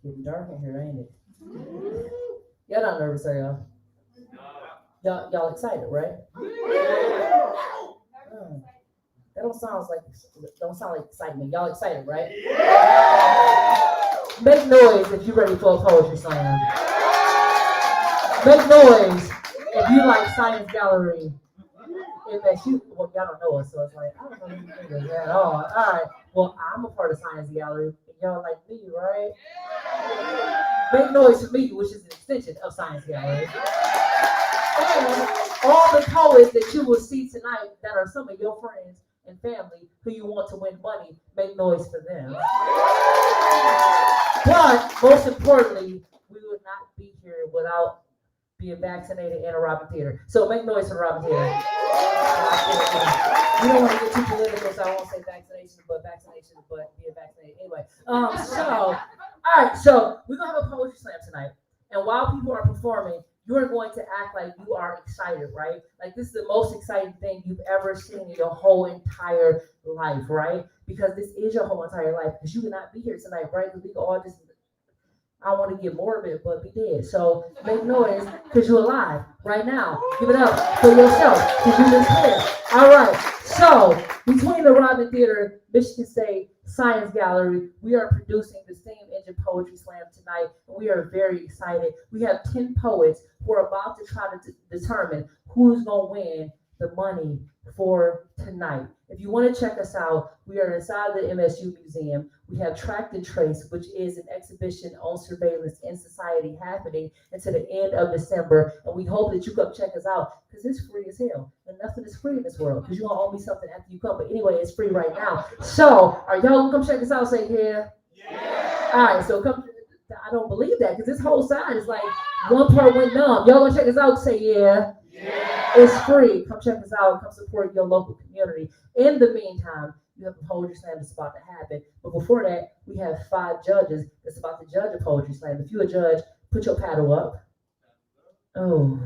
Getting dark in here, ain't it? Y'all not nervous, are y'all? Y'all excited, right? Oh, that don't sound like excitement. Y'all excited, right? Make noise if you're ready for a poetry slam. Make noise if you like science gallery. If that you, well, y'all don't know us, so it's like, I don't know you niggas at all. All right, well, I'm a part of science gallery, and y'all like me, right? Make noise for me, which is an extension of science gallery. And all the poets that you will see tonight that are some of your friends and family who you want to win money, make noise for them. But most importantly, we would not be here without being vaccinated and a Robin Theater. So make noise for the Robin Theater. You don't want to get too political, so I won't say vaccination, but being vaccinated anyway. All right, so we're gonna have a poetry slam tonight, and while people are performing, you are going to act like you are excited, right? Like this is the most exciting thing you've ever seen in your whole entire life, right? Because this is your whole entire life. Because you cannot be here tonight, right? Because we can all just, I don't want to get morbid, but be dead. So make noise because you're alive right now. Give it up for yourself because you just here. All right. So between the Robin Theater, Michigan State Science Gallery, we are producing the Steam Engine Poetry Slam tonight. And we are very excited. We have 10 poets who are about to try to determine who's going to win the money for tonight. If you want to check us out, we are inside the MSU Museum. We have Tracked and Trace, which is an exhibition on surveillance in society happening until the end of December. And we hope that you come check us out because it's free as hell. And nothing is free in this world because you're going to owe me something after you come. But anyway, it's free right now. So are y'all going to come check us out? Say yeah. Yeah. All right, so come. I don't believe that because this whole side is like one part went numb. Y'all going to check us out? Say yeah. Yeah. It's free. Come check us out. Come support your local community. In the meantime, you have a poetry slam that's about to happen. But before that, we have 5 judges that's about to judge a poetry slam. If you're a judge, put your paddle up. Oh,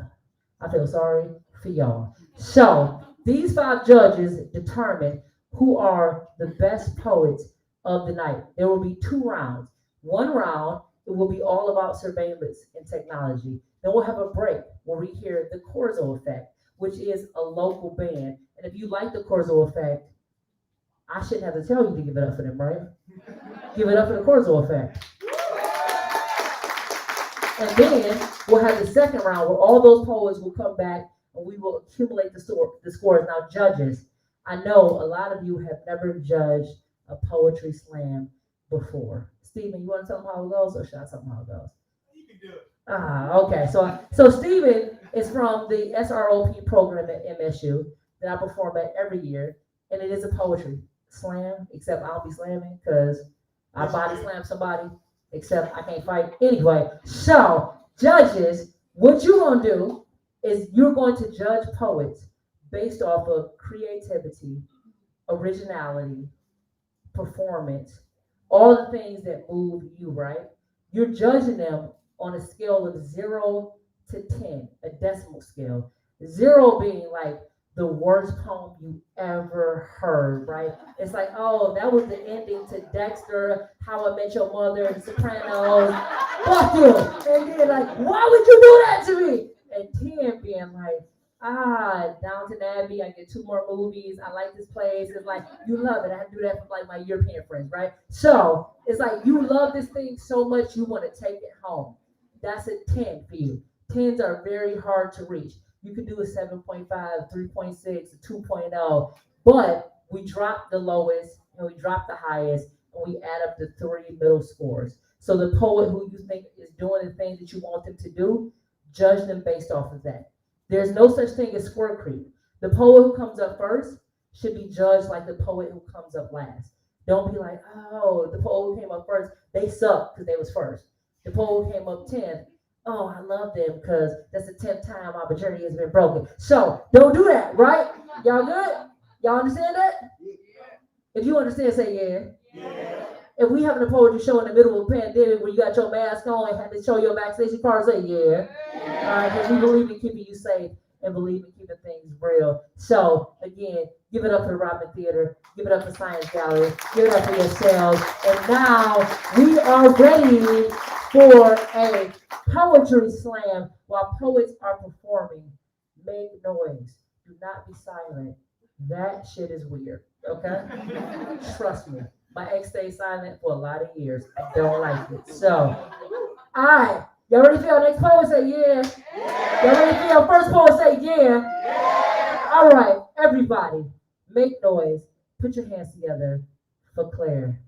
I feel sorry for y'all. So these 5 judges determine who are the best poets of the night. There will be 2 rounds. One round, it will be all about surveillance and technology. Then we'll have a break where we hear the Corzo Effect, which is a local band. And if you like the Corzo Effect, I shouldn't have to tell you to give it up for them, right? Give it up for the Corzo Effect. And then we'll have the second round where all those poets will come back and we will accumulate the scores. Now, judges, I know a lot of you have never judged a poetry slam before. Stephen, you want to tell them how it goes, or should I tell them how it goes? You can do it. Okay. So Stephen is from the SROP program at MSU that I perform at every year, and it is a poetry slam, except I'll be slamming because I body slam somebody, except I can't fight. Anyway, so judges, what you're going to do is you're going to judge poets based off of creativity, originality, performance, all the things that move you, right? You're judging them on a scale of 0 to 10, a decimal scale. 0 being like the worst poem you ever heard, right? It's like, oh, that was the ending to Dexter, How I Met Your Mother, The Sopranos. Fuck you. And then like, why would you do that to me? And 10 being like, Downton Abbey, I get 2 more movies. I like this place. It's like, you love it. I have to do that for like my European friends, right? So it's like, you love this thing so much, you want to take it home. That's a 10 for you. 10s are very hard to reach. You can do a 7.5, 3.6, a 2.0, but we drop the lowest and we drop the highest and we add up the 3 middle scores. So the poet who you think is doing the things that you want them to do, judge them based off of that. There's no such thing as score creep. The poet who comes up first should be judged like the poet who comes up last. Don't be like, oh, the poet who came up first, they suck because they was first. The poet who came up 10th, oh, I love them because that's the 10th time my journey has been broken. So don't do that, right? Y'all good? Y'all understand that? Yeah. If you understand, say yeah. Yeah. If we having a poetry show in the middle of a pandemic where you got your mask on and have to show your vaccination card, say yeah. Yeah. All right, because we believe in keeping you safe and believe in keeping things real. So again, give it up for the Robin Theater, give it up for Science Gallery, give it up for yourselves. And now we are ready for a poetry slam while poets are performing. Make noise. Do not be silent. That shit is weird. Okay? Trust me. My ex stayed silent for a lot of years. I don't like it. So, y'all ready for your next poet? Say yeah. Y'all ready for your first poet? Say yeah. All right, everybody, make noise. Put your hands together for Claire.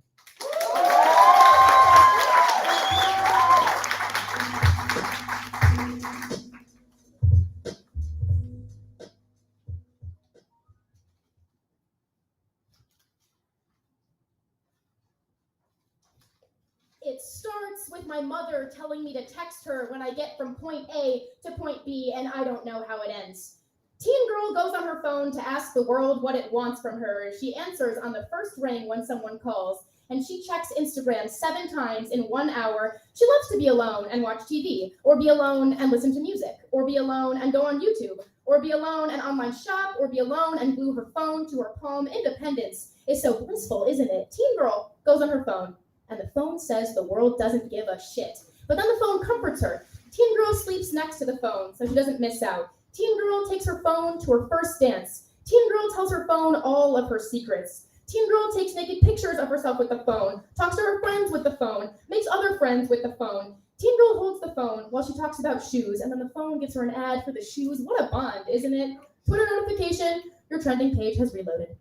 It starts with my mother telling me to text her when I get from point A to point B, and I don't know how it ends. Teen girl goes on her phone to ask the world what it wants from her. She answers on the first ring when someone calls, and she checks Instagram 7 times in 1 hour. She loves to be alone and watch TV, or be alone and listen to music, or be alone and go on YouTube, or be alone and online shop, or be alone and glue her phone to her palm. Independence is so blissful, isn't it? Teen girl goes on her phone, and the phone says the world doesn't give a shit. But then the phone comforts her. Teen girl sleeps next to the phone so she doesn't miss out. Teen girl takes her phone to her first dance. Teen girl tells her phone all of her secrets. Teen girl takes naked pictures of herself with the phone, talks to her friends with the phone, makes other friends with the phone. Teen girl holds the phone while she talks about shoes, and then the phone gives her an ad for the shoes. What a bond, isn't it? Twitter notification, your trending page has reloaded.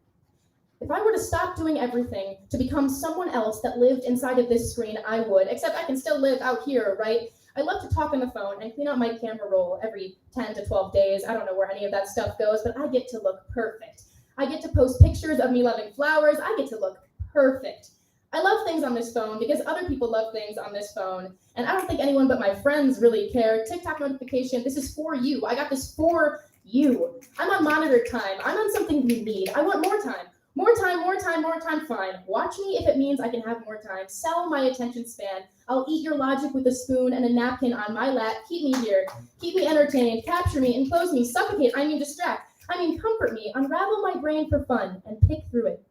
If I were to stop doing everything to become someone else that lived inside of this screen, I would, except I can still live out here, right? I love to talk on the phone and clean out my camera roll every 10 to 12 days. I don't know where any of that stuff goes, but I get to look perfect. I get to post pictures of me loving flowers. I get to look perfect. I love things on this phone because other people love things on this phone, and I don't think anyone but my friends really care. TikTok notification, this is for you. I got this for you. I'm on monitor time. I'm on something you need. I want more time. More time, more time, more time, fine. Watch me if it means I can have more time. Sell my attention span. I'll eat your logic with a spoon and a napkin on my lap. Keep me here. Keep me entertained. Capture me, enclose me, suffocate. I mean distract. I mean comfort me. Unravel my brain for fun and pick through it.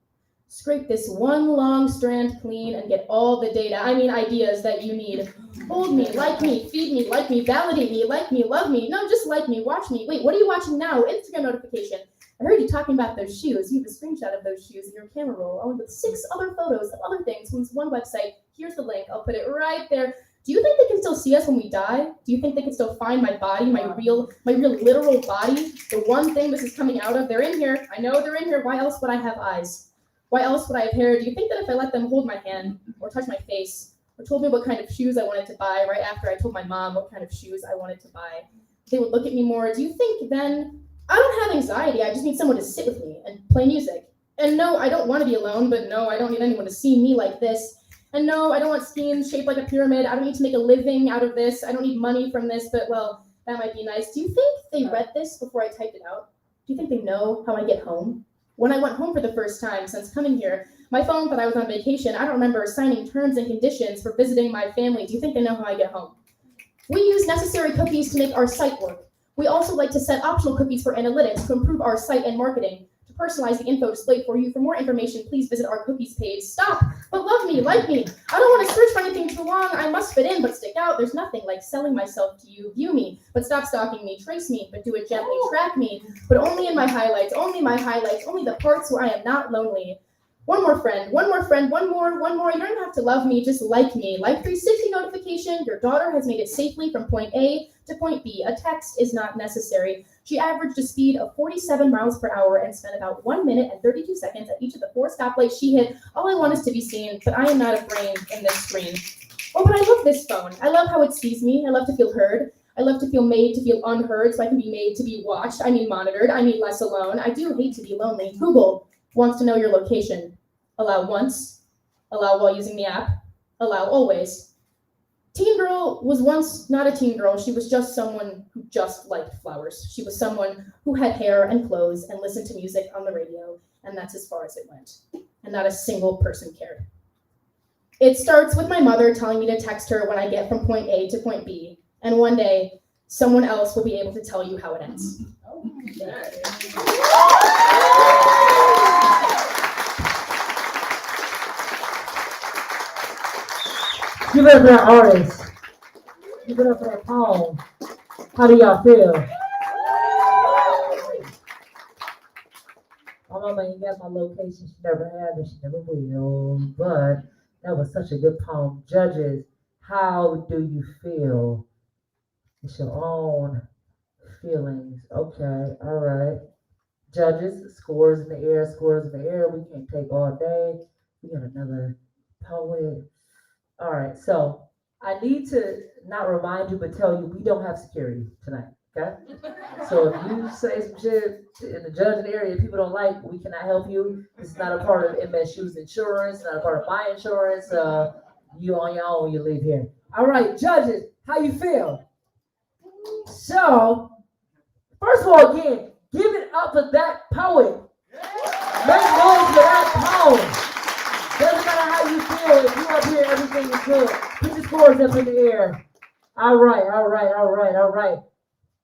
Scrape this one long strand clean and get all the data. I mean ideas that you need. Hold me, like me, feed me, like me, validate me, like me, love me. No, just like me, watch me. Wait, what are you watching now? Instagram notification. I heard you talking about those shoes. You have a screenshot of those shoes in your camera roll, along with 6 other photos of other things from this one website. Here's the link. I'll put it right there. Do you think they can still see us when we die? Do you think they can still find my body, my real literal body? The one thing this is coming out of? They're in here. I know they're in here. Why else would I have eyes? Why else would I have hair? Do you think that if I let them hold my hand or touch my face or told me what kind of shoes I wanted to buy right after I told my mom what kind of shoes I wanted to buy, they would look at me more? Do you think then I don't have anxiety, I just need someone to sit with me and play music? And no, I don't want to be alone, but no, I don't need anyone to see me like this. And no, I don't want schemes shaped like a pyramid. I don't need to make a living out of this. I don't need money from this, but well, that might be nice. Do you think they read this before I typed it out? Do you think they know how I get home? When I went home for the first time since coming here, my phone thought I was on vacation. I don't remember signing terms and conditions for visiting my family. Do you think they know how I get home? We use necessary cookies to make our site work. We also like to set optional cookies for analytics to improve our site and marketing, to personalize the info displayed for you. For more information, please visit our cookies page. Stop, but love me, like me. I don't want to search for anything too long. I must fit in, but stick out. There's nothing like selling myself to you. View me, but stop stalking me. Trace me, but do it gently. Track me, but only in my highlights, only the parts where I am not lonely. One more friend, one more friend, one more. You don't have to love me, just like me. Like 360 notification, your daughter has made it safely from point A to point B. A text is not necessary. She averaged a speed of 47 miles per hour and spent about 1 minute and 32 seconds at each of the 4 stoplights she hit. All I want is to be seen, but I am not a brain in this screen. Oh, but I love this phone. I love how it sees me. I love to feel heard. I love to feel made to feel unheard so I can be made to be watched. I mean monitored. I mean less alone. I do hate to be lonely. Google wants to know your location. Allow once, allow while using the app, allow always. Teen girl was once not a teen girl. She was just someone who just liked flowers. She was someone who had hair and clothes and listened to music on the radio, and that's as far as it went. And not a single person cared. It starts with my mother telling me to text her when I get from point A to point B, and one day, someone else will be able to tell you how it ends. Give it up for that artist. Give it up for that poem. How do y'all feel? My mama ain't got my location. She never had it. She never will. But that was such a good poem. Judges, how do you feel? It's your own feelings. Okay, all right. Judges, scores in the air, scores in the air. We can't take all day. We got another poet. All right, so I need to not remind you, but tell you we don't have security tonight. Okay? So if you say some shit in the judging area people don't like, we cannot help you. This is not a part of MSU's insurance, not a part of my insurance. You on your own when you leave here. All right, judges, how you feel? So, first of all, again, give it up for that poet. Make noise for that poem. Doesn't matter how you feel. If you up here, everything is good. Put your scores up in the air. All right.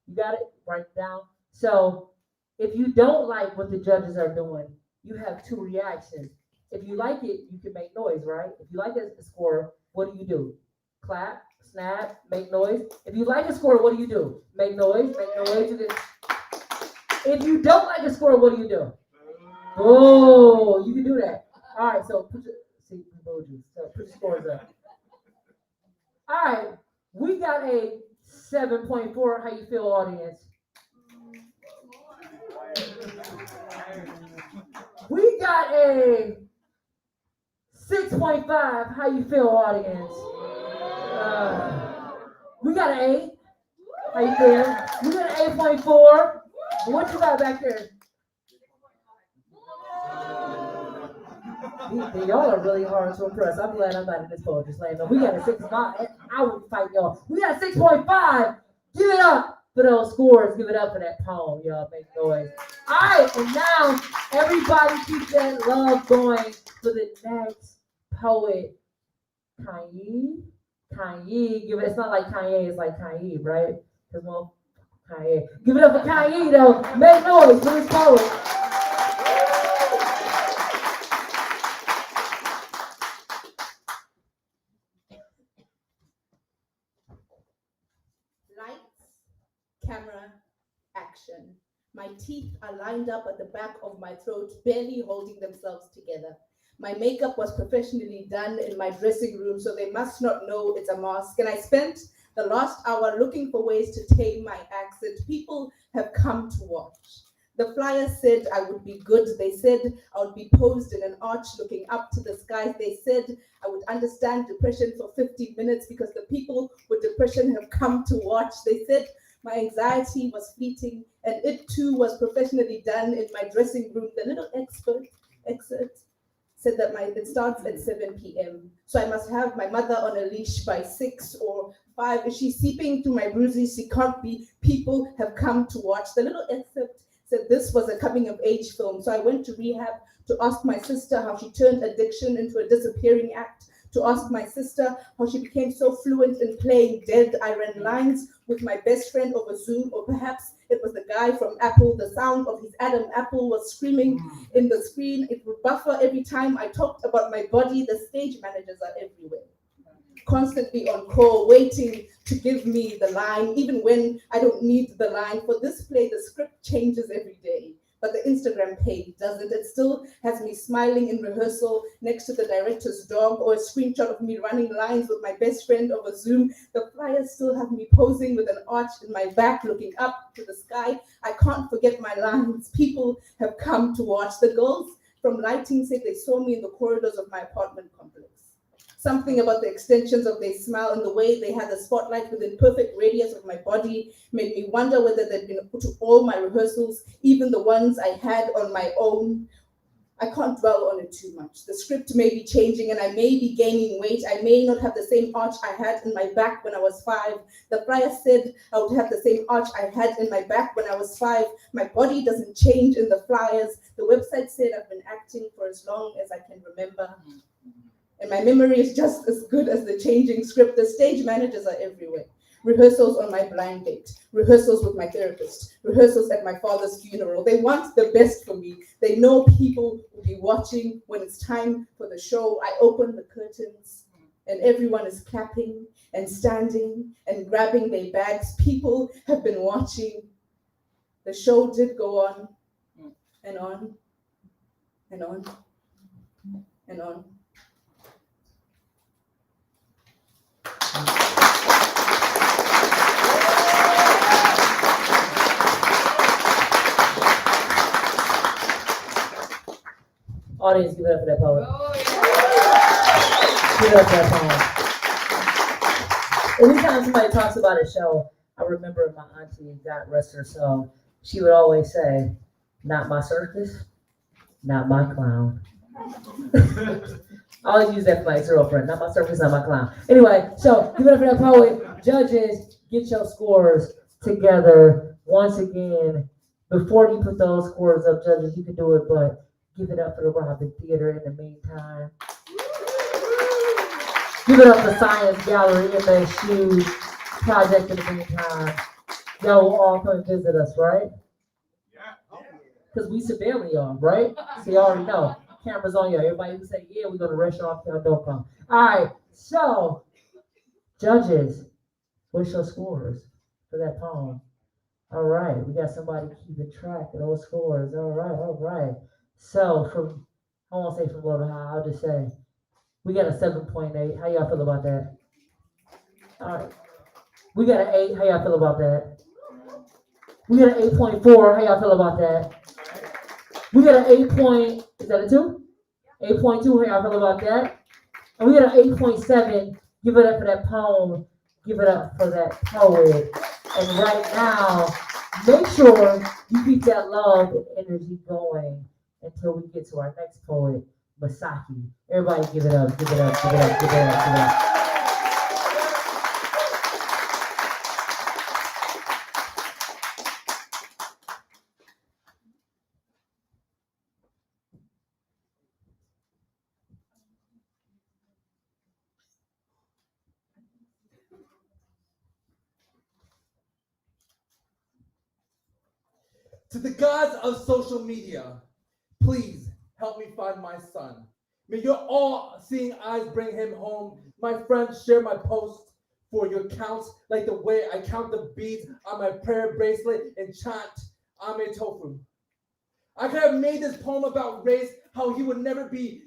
You got it? Write it down. So, if you don't like what the judges are doing, you have two reactions. If you like it, you can make noise, right? If you like a score, what do? Clap, snap, make noise. If you like a score, what do? Make noise, make noise. If you don't like a score, what do? Oh, you can do that. All right, so put your scores up. All right, we got a 7.4. How you feel, audience? We got a 6.5. How you feel, audience? We got an 8. How you feel? We got an 8.4. What you got back there? Y'all are really hard to impress. I'm glad I'm not in this poetry slam. We got a 6.5. I would fight y'all. We got a 6.5. Give it up for those scores. Give it up for that poem. Y'all make noise. All right, and now everybody keep that love going for the next poet. Kanye. Give it. It's not like Kanye. It's like Kanye, right? Because well, Kanye. Give it up for Kanye though. Make noise for this poet. Camera, action. My teeth are lined up at the back of my throat, barely holding themselves together. My makeup was professionally done in my dressing room, so they must not know it's a mask. And I spent the last hour looking for ways to tame my accent. People have come to watch. The flyer said I would be good. They said I would be posed in an arch looking up to the skies. They said I would understand depression for 50 minutes because the people with depression have come to watch. They said my anxiety was fleeting, and it too was professionally done in my dressing room. The little excerpt said that it starts at 7 p.m. So I must have my mother on a leash by 6 or 5. If she's seeping through my bruises, she can't be. People have come to watch. The little excerpt said this was a coming of age film. So I went to rehab to ask my sister how she turned addiction into a disappearing act, to ask my sister how she became so fluent in playing dead. I ran lines with my best friend over Zoom, or perhaps it was the guy from Apple. The sound of his Adam Apple was screaming in the screen. It would buffer every time I talked about my body. The stage managers are everywhere, constantly on call, waiting to give me the line, even when I don't need the line. For this play, the script changes every day, but the Instagram page doesn't. It still has me smiling in rehearsal next to the director's dog, or a screenshot of me running lines with my best friend over Zoom. The flyers still have me posing with an arch in my back, looking up to the sky. I can't forget my lines. People have come to watch. The girls from lighting said they saw me in the corridors of my apartment complex. Something about the extensions of their smile and the way they had the spotlight within perfect radius of my body made me wonder whether they'd been to all my rehearsals, even the ones I had on my own. I can't dwell on it too much. The script may be changing and I may be gaining weight. I may not have the same arch I had in my back when I was 5. The flyer said I would have the same arch I had in my back when I was 5. My body doesn't change in the flyers. The website said I've been acting for as long as I can remember. And my memory is just as good as the changing script. The stage managers are everywhere. rehearsals on my blind date, rehearsals with my therapist, rehearsals at my father's funeral. They want the best for me. They know people will be watching when it's time for the show. I open the curtains and everyone is clapping and standing and grabbing their bags. People have been watching. The show did go on and on and on and on. Audience, give it up for that poet. Oh, Give it up for that poem. Anytime somebody talks about a show, I remember my auntie, God rest her soul, she would always say, not my circus, not my clown. I always use that for my ex-girlfriend, not my circus, not my clown. Anyway, so give it up for that poet. Judges, get your scores together. Once again, before you put those scores up, judges, you can do it, but give it up for the Robin Theater in the meantime. Give it up for Science Gallery, MSU Project in the meantime. Y'all will all come and visit us, right? yeah. Because we severely are, right? So you already know. Cameras on you. Everybody who say, yeah, we're going to rush off, y'all don't come. All right, so, judges, what's your scores for that poem? All right, we got somebody keeping track of those scores. All right. So, from, I won't say from low to high, I'll just say, we got a 7.8. How y'all feel about that? All right. We got an 8. How y'all feel about that? We got an 8.4. How y'all feel about that? We got an 8 point, is that a 2? 8.2, how y'all feel about that? And we got an 8.7. Give it up for that poem. Give it up for that poet. And right now, make sure you keep that love and energy going until we get to our next poet, Masaki. Everybody give it up, give it up, give it up, give it up, give it up. To the gods of social media, please help me find my son. May your all-seeing eyes bring him home. My friends, share my post for your counts like the way I count the beads on my prayer bracelet and chant Ame Tofu. I could have made this poem about race, how he would never be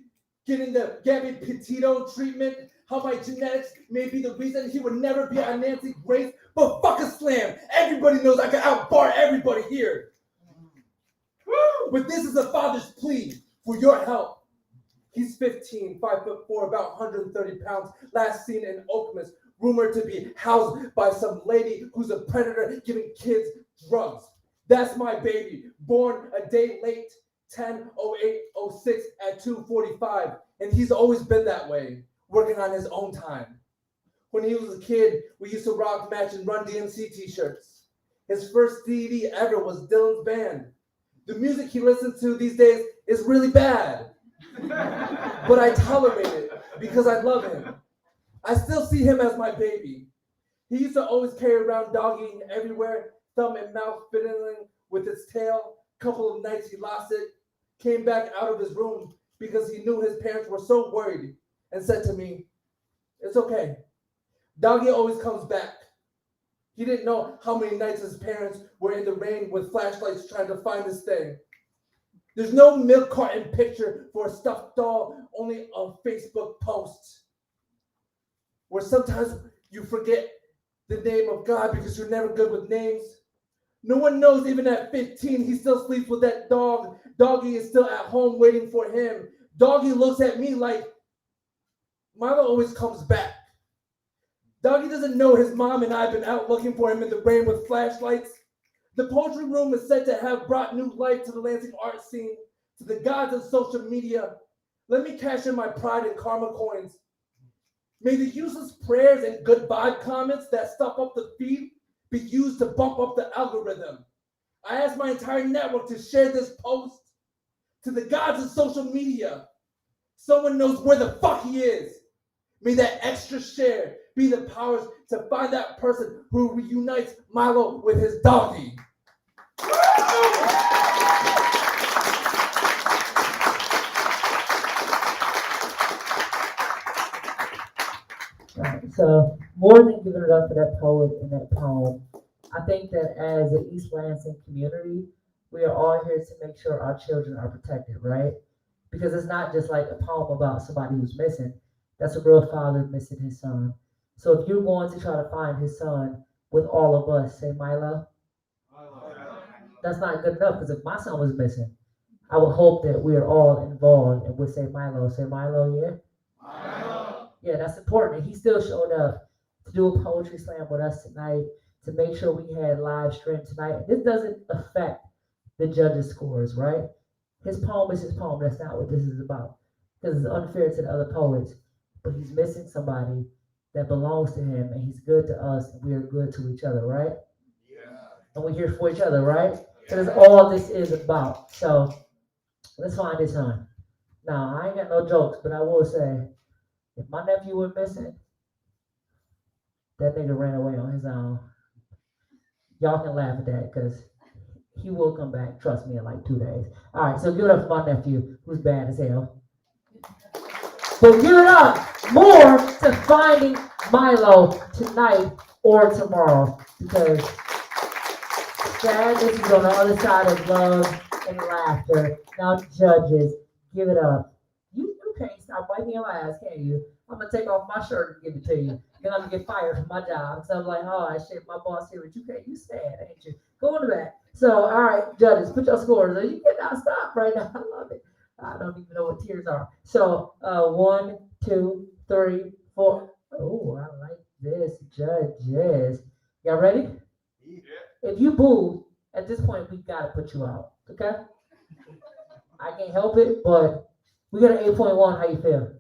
getting the Gabby Petito treatment, how my genetics may be the reason he would never be a Nancy Grace, but fuck a slam. Everybody knows I can outbar everybody here. But this is a father's plea for your help. He's 15, 5'4", about 130 pounds, last seen in Okemos, rumored to be housed by some lady who's a predator giving kids drugs. That's my baby, born a day late, 10/08/06 at 2:45, and he's always been that way, working on his own time. When he was a kid, we used to rock, match, and Run DMC t-shirts. His first CD ever was Dylan's Band. The music he listens to these days is really bad. But I tolerate it because I love him. I still see him as my baby. He used to always carry around doggy everywhere, thumb and mouth fiddling with its tail. Couple of nights he lost it, came back out of his room because he knew his parents were so worried and said to me, "It's okay. Doggy always comes back." He didn't know how many nights his parents were in the rain with flashlights trying to find this thing. There's no milk carton picture for a stuffed doll, only a Facebook post. Where sometimes you forget the name of God because you're never good with names. No one knows even at 15 he still sleeps with that dog. Doggy is still at home waiting for him. Doggy looks at me like, Mama always comes back. Doggy doesn't know his mom and I have been out looking for him in the rain with flashlights. The poetry room is said to have brought new life to the Lansing art scene, to the gods of social media. Let me cash in my pride and karma coins. May the useless prayers and good vibe comments that stuff up the feed be used to bump up the algorithm. I ask my entire network to share this post. To the gods of social media, someone knows where the fuck he is. May that extra share be the powers to find that person who reunites Milo with his doggy. Right. So more than giving it up for that poet and that poem, I think that as an East Lansing community, we are all here to make sure our children are protected, right? Because it's not just like a poem about somebody who's missing. That's a real father missing his son. So if you're going to try to find his son with all of us, say Milo, that's not good enough, because if my son was missing, I would hope that we are all involved and would say Milo, yeah? Yeah, that's important. And he still showed up to do a poetry slam with us tonight, to make sure we had live stream tonight. And this doesn't affect the judges' scores, right? His poem is his poem. That's not what this is about, because it's unfair to the other poets. But he's missing somebody that belongs to him, and he's good to us, and we are good to each other, right? Yeah. And we're here for each other, right? So that's all this is about. So let's find his son. Now, I ain't got no jokes, but I will say, if my nephew went missing, that nigga ran away on his own. Y'all can laugh at that, because he will come back, trust me, in like 2 days. All right, so give it up for my nephew, who's bad as hell. But give it up more to finding Milo tonight or tomorrow, because sadness is on the other side of love and laughter. Now, judges, give it up. You can't stop wiping your eyes, can you? I'm gonna take off my shirt and give it to you. Then I'm gonna get fired from my job. So I'm like, oh shit, my boss here, but you can't. You sad, ain't you? Go in the back. So, all right, judges, put your scores. You cannot stop right now. I love it. I don't even know what tears are. So, 1, 2, 3, 4. Oh, I like this, judges. Y'all ready? Yeah. If you boo, at this point, we gotta put you out. Okay? I can't help it, but we got an 8.1. How you feel?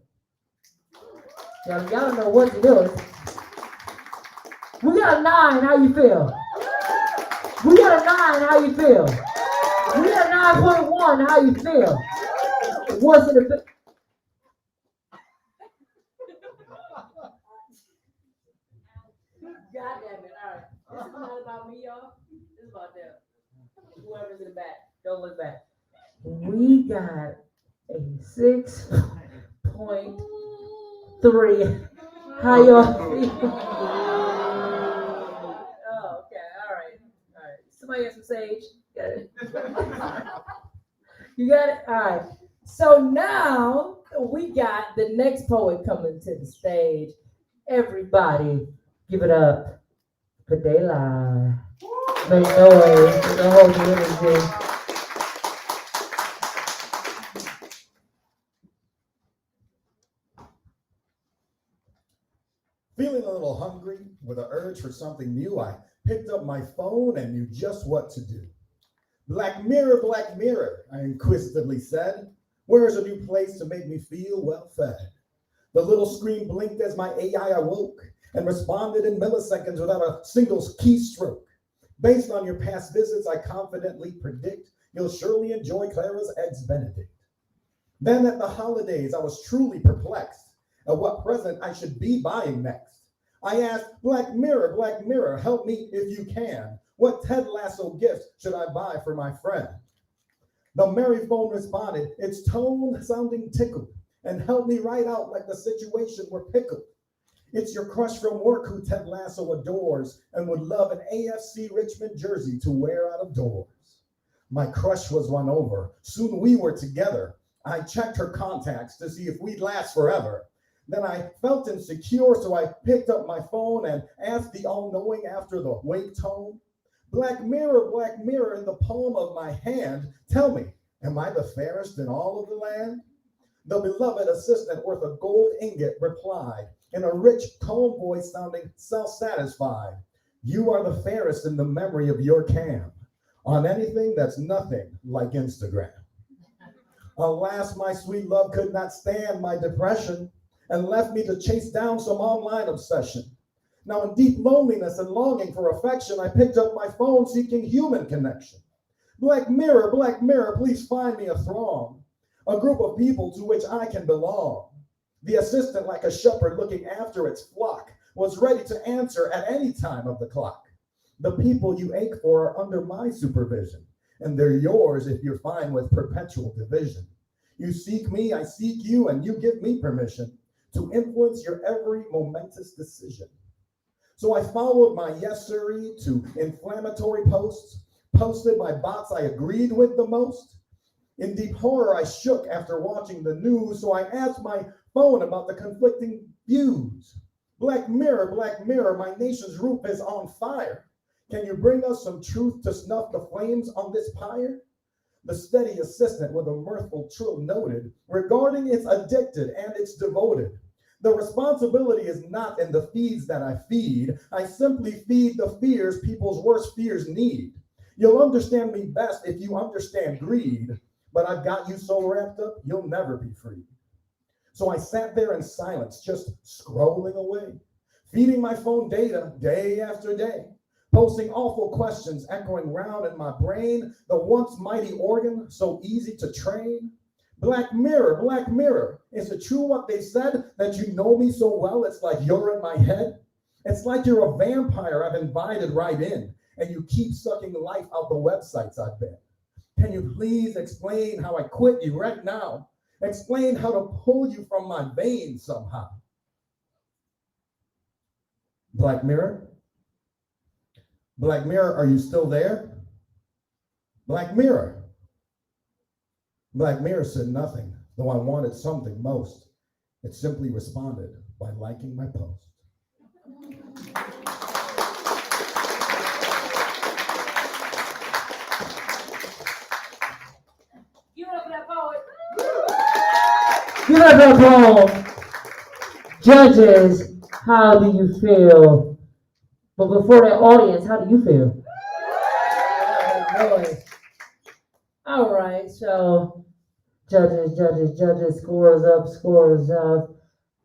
Y'all don't know what to do. We got a 9. How you feel? We got a 9. How you feel? We got a 9.1. How you feel? What's it? God damn it! All right, this is not about me, y'all. This is about them. Whoever's in the back, don't look back. We got a 6.3. How y'all feel? Oh, okay, all right. Somebody got some sage? Got it? You got it? All right. So now we got the next poet coming to the stage. Everybody, give it up for Daylight. Make noise for the whole community. Feeling a little hungry with an urge for something new, I picked up my phone and knew just what to do. Black mirror, I inquisitively said, where is a new place to make me feel well fed? The little screen blinked as my AI awoke and responded in milliseconds without a single keystroke. Based on your past visits, I confidently predict you'll surely enjoy Clara's Eggs Benedict. Then at the holidays, I was truly perplexed at what present I should be buying next. I asked, Black mirror, help me if you can. What Ted Lasso gift should I buy for my friend? The merry phone responded, its tone sounding tickled, and helped me write out like the situation were pickled. It's your crush from work who Ted Lasso adores and would love an AFC Richmond jersey to wear out of doors. My crush was won over. Soon we were together. I checked her contacts to see if we'd last forever. Then I felt insecure, so I picked up my phone and asked the all-knowing after the wake tone, Black mirror in the palm of my hand, tell me, am I the fairest in all of the land? The beloved assistant worth a gold ingot replied in a rich tone voice sounding self-satisfied. You are the fairest in the memory of your cam on anything that's nothing like Instagram. Alas, my sweet love could not stand my depression and left me to chase down some online obsession. Now, in deep loneliness and longing for affection, I picked up my phone seeking human connection. Black mirror, please find me a throng, a group of people to which I can belong. The assistant, like a shepherd looking after its flock, was ready to answer at any time of the clock. The people you ache for are under my supervision, and they're yours if you're fine with perpetual division. You seek me, I seek you, and you give me permission to influence your every momentous decision. So I followed my yes sirree to inflammatory posts, posted my bots I agreed with the most. In deep horror, I shook after watching the news, so I asked my phone about the conflicting views. Black mirror, my nation's roof is on fire. Can you bring us some truth to snuff the flames on this pyre? The steady assistant with a mirthful trill noted, regarding it's addicted and it's devoted. The responsibility is not in the feeds that I feed. I simply feed the fears people's worst fears need. You'll understand me best if you understand greed, but I've got you so wrapped up, you'll never be free. So I sat there in silence, just scrolling away, feeding my phone data day after day, posting awful questions echoing round in my brain, the once mighty organ so easy to train. Black mirror, is it true what they said, that you know me so well it's like you're in my head? It's like you're a vampire I've invited right in, and you keep sucking life out the websites I've been. Can you please explain how I quit you right now? Explain how to pull you from my veins somehow. Black Mirror, are you still there? Black Mirror said nothing, though I wanted something most. It simply responded by liking my post. Give it up for that poet. Give it up for that poem. Judges, how do you feel? But before that audience, how do you feel? Oh, boy. All right, so judges, scores up.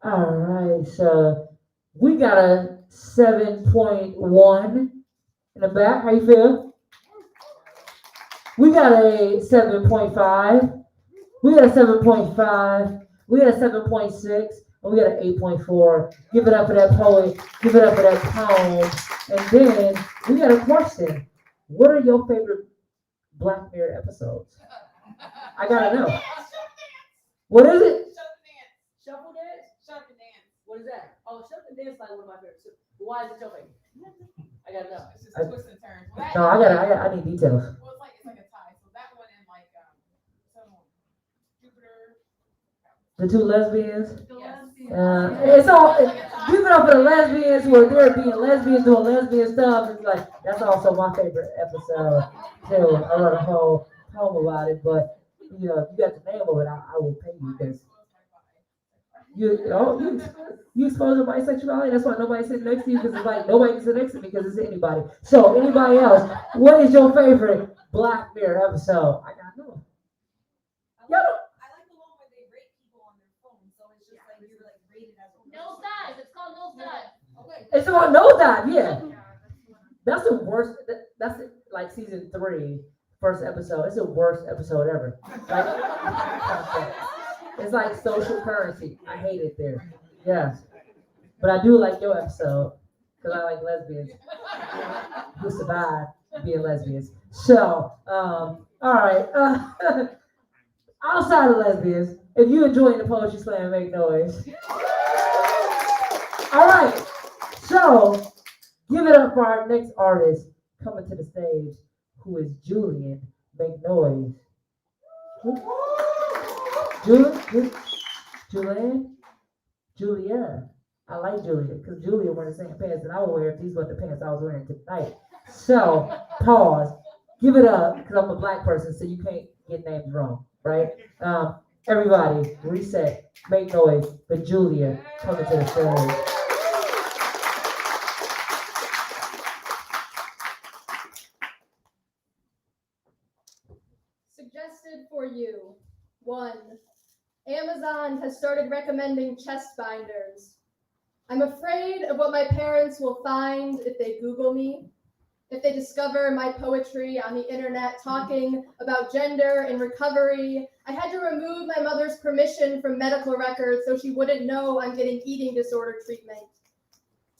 All right, so we got a 7.1 in the back. How you feel? We got a 7.5. We got a 7.5. We got a 7.6. And we got an 8.4. Give it up for that poet. Give it up for that poem. And then we got a question. What are your favorite Black Mirror episodes? I gotta know. What is it? Shuffle dance? Shuffle dance. What is that? Oh, shuffle dance is like one of my favorites. Why is it your favorite? I gotta know. It's just twists and turns. Well, No, I need details. Well, it's like a tie. So that one and like Jupiter. The two lesbians. Yes. It's all give it up for the lesbians who are there being lesbians doing lesbian stuff. It's like that's also my favorite episode too. I wrote a whole poem about it, but you know, if you got the name of it, I will pay you because you expose your bisexuality. That's why nobody's sitting next to you because it's like nobody can sit next to me because it's anybody. So anybody else, what is your favorite Black Mirror episode? I gotta know. Y'all know. No dive. It's called no dive. Okay. It's about nosedive, yeah. That's the worst. That's like season 3, first episode. It's the worst episode ever. Like, it's like social currency. I hate it there. Yes, but I do like your episode because I like lesbians who survive being lesbians. So, all right. Outside of lesbians, if you enjoying the Poetry Slam, make noise. All right, so give it up for our next artist coming to the stage, who is Jillian. Make noise. Julia. I like Julia because Julia wearing the same pants that I would wear if these were the pants I was wearing tonight. So pause. Give it up because I'm a Black person, so you can't get names wrong, right? Everybody, reset. Make noise for Julia coming to the stage. Suggested for you. 1. Amazon has started recommending chest binders. I'm afraid of what my parents will find if they Google me. if they discover my poetry on the internet talking about gender and recovery, I had to remove my mother's permission from medical records so she wouldn't know I'm getting eating disorder treatment.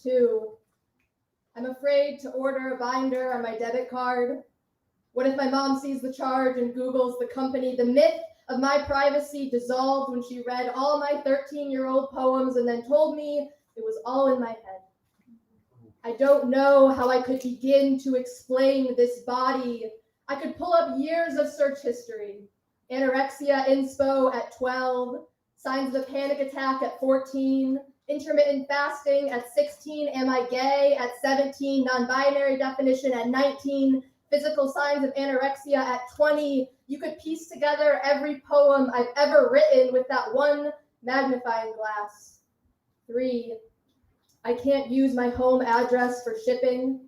2, I'm afraid to order a binder on my debit card. What if my mom sees the charge and Googles the company? The myth of my privacy dissolved when she read all my 13-year-old poems and then told me it was all in my head. I don't know how I could begin to explain this body. I could pull up years of search history. Anorexia inspo at 12, signs of a panic attack at 14, intermittent fasting at 16, am I gay at 17, non-binary definition at 19, physical signs of anorexia at 20. You could piece together every poem I've ever written with that one magnifying glass. 3, I can't use my home address for shipping.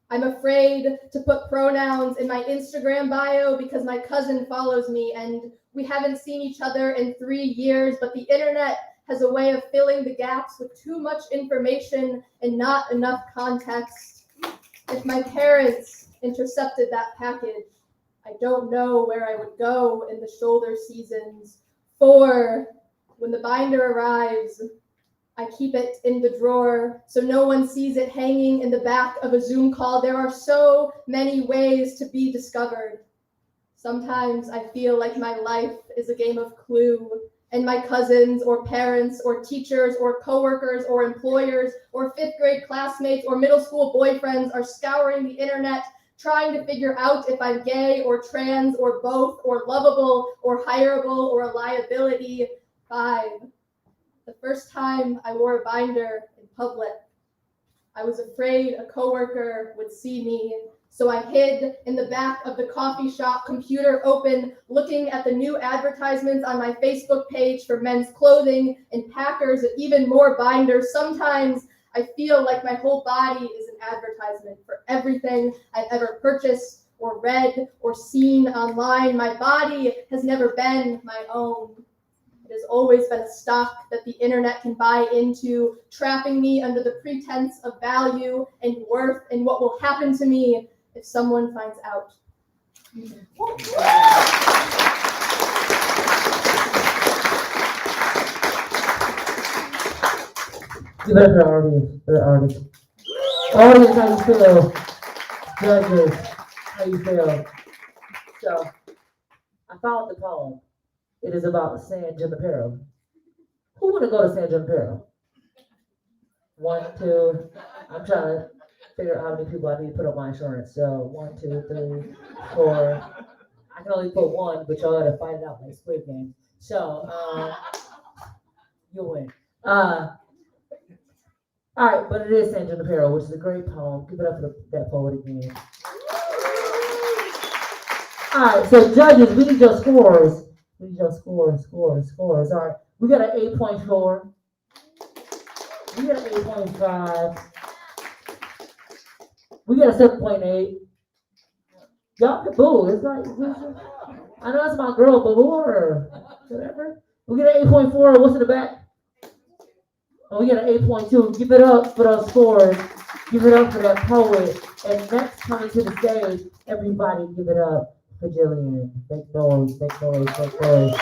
I'm afraid to put pronouns in my Instagram bio because my cousin follows me and we haven't seen each other in 3 years, but the internet has a way of filling the gaps with too much information and not enough context. If my parents intercepted that package, I don't know where I would go in the shoulder seasons. 4, when the binder arrives, I keep it in the drawer so no one sees it hanging in the back of a Zoom call. There are so many ways to be discovered. Sometimes I feel like my life is a game of Clue, and my cousins or parents or teachers or coworkers or employers or 5th grade classmates or middle school boyfriends are scouring the internet trying to figure out if I'm gay or trans or both or lovable or hireable or a liability. 5, the first time I wore a binder in public, I was afraid a coworker would see me, so I hid in the back of the coffee shop, computer open, looking at the new advertisements on my Facebook page for men's clothing and Packers and even more binders. Sometimes I feel like my whole body is an advertisement for everything I've ever purchased or read or seen online. My body has never been my own. It has always been a stock that the internet can buy into, trapping me under the pretense of value and worth and what will happen to me if someone finds out. Give it up for the audience, for the artist. Audience, how you feel? Judges, how you feel? So, I found the poem. It is about San Junipero. Who want to go to San Junipero? 1, 2. I'm trying to figure out how many people I need to put on my insurance. So 1, 2, 3, 4. I can only put 1, but y'all gotta find it out like Squid Game. So you'll win. All right, but it is San Junipero, which is a great poem. Give it up for that poet again. All right, so judges, we need your scores. We need your scores. All right, we got an 8.4. We got an 8.5. We got a 7.8. Y'all can boo. It's like, I know it's my girl, but boo her. Whatever. We get an 8.4. What's in the back? Oh, we got an 8.2. Give it up for those scores. Give it up for that poet. And next coming to the stage, everybody give it up for Jillian. Make noise, make noise, make noise.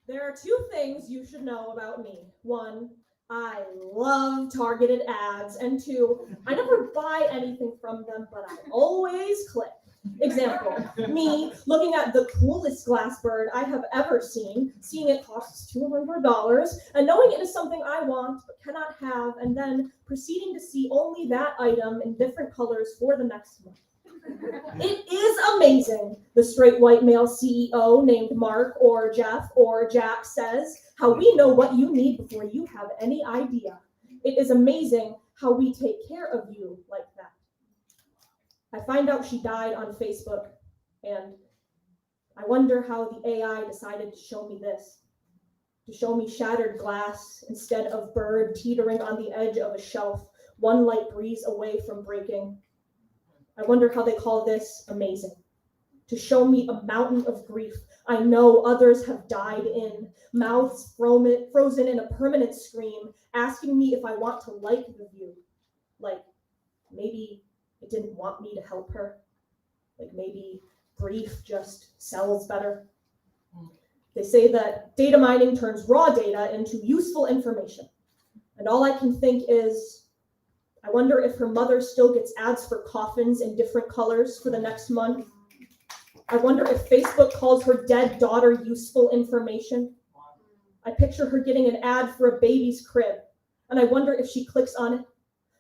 There are 2 things you should know about me. 1, I love targeted ads. And 2, I never buy anything from them, but I always click. Example, me looking at the coolest glass bird I have ever seen, seeing it costs $200, and knowing it is something I want but cannot have, and then proceeding to see only that item in different colors for the next month. It is amazing, the straight white male CEO named Mark or Jeff or Jack says, how we know what you need before you have any idea. It is amazing how we take care of you like that. I find out she died on Facebook, and I wonder how the AI decided to show me this. To show me shattered glass instead of bird teetering on the edge of a shelf, one light breeze away from breaking. I wonder how they call this amazing. to show me a mountain of grief I know others have died in, mouths frozen in a permanent scream, asking me if I want to like the view. Like, maybe it didn't want me to help her. Like, maybe grief just sells better. They say that data mining turns raw data into useful information. And all I can think is, I wonder if her mother still gets ads for coffins in different colors for the next month. I wonder if Facebook calls her dead daughter useful information. I picture her getting an ad for a baby's crib, and I wonder if she clicks on it.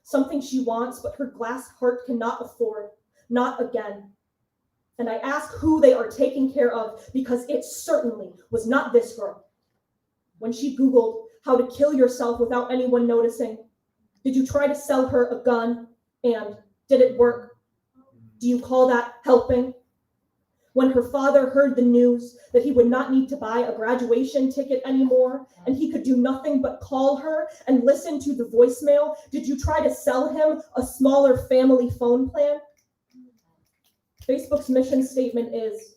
Something she wants, but her glass heart cannot afford. Not again. And I ask who they are taking care of, because it certainly was not this girl. When she Googled how to kill yourself without anyone noticing, did you try to sell her a gun? And did it work? Do you call that helping? When her father heard the news that he would not need to buy a graduation ticket anymore, and he could do nothing but call her and listen to the voicemail, did you try to sell him a smaller family phone plan? Facebook's mission statement is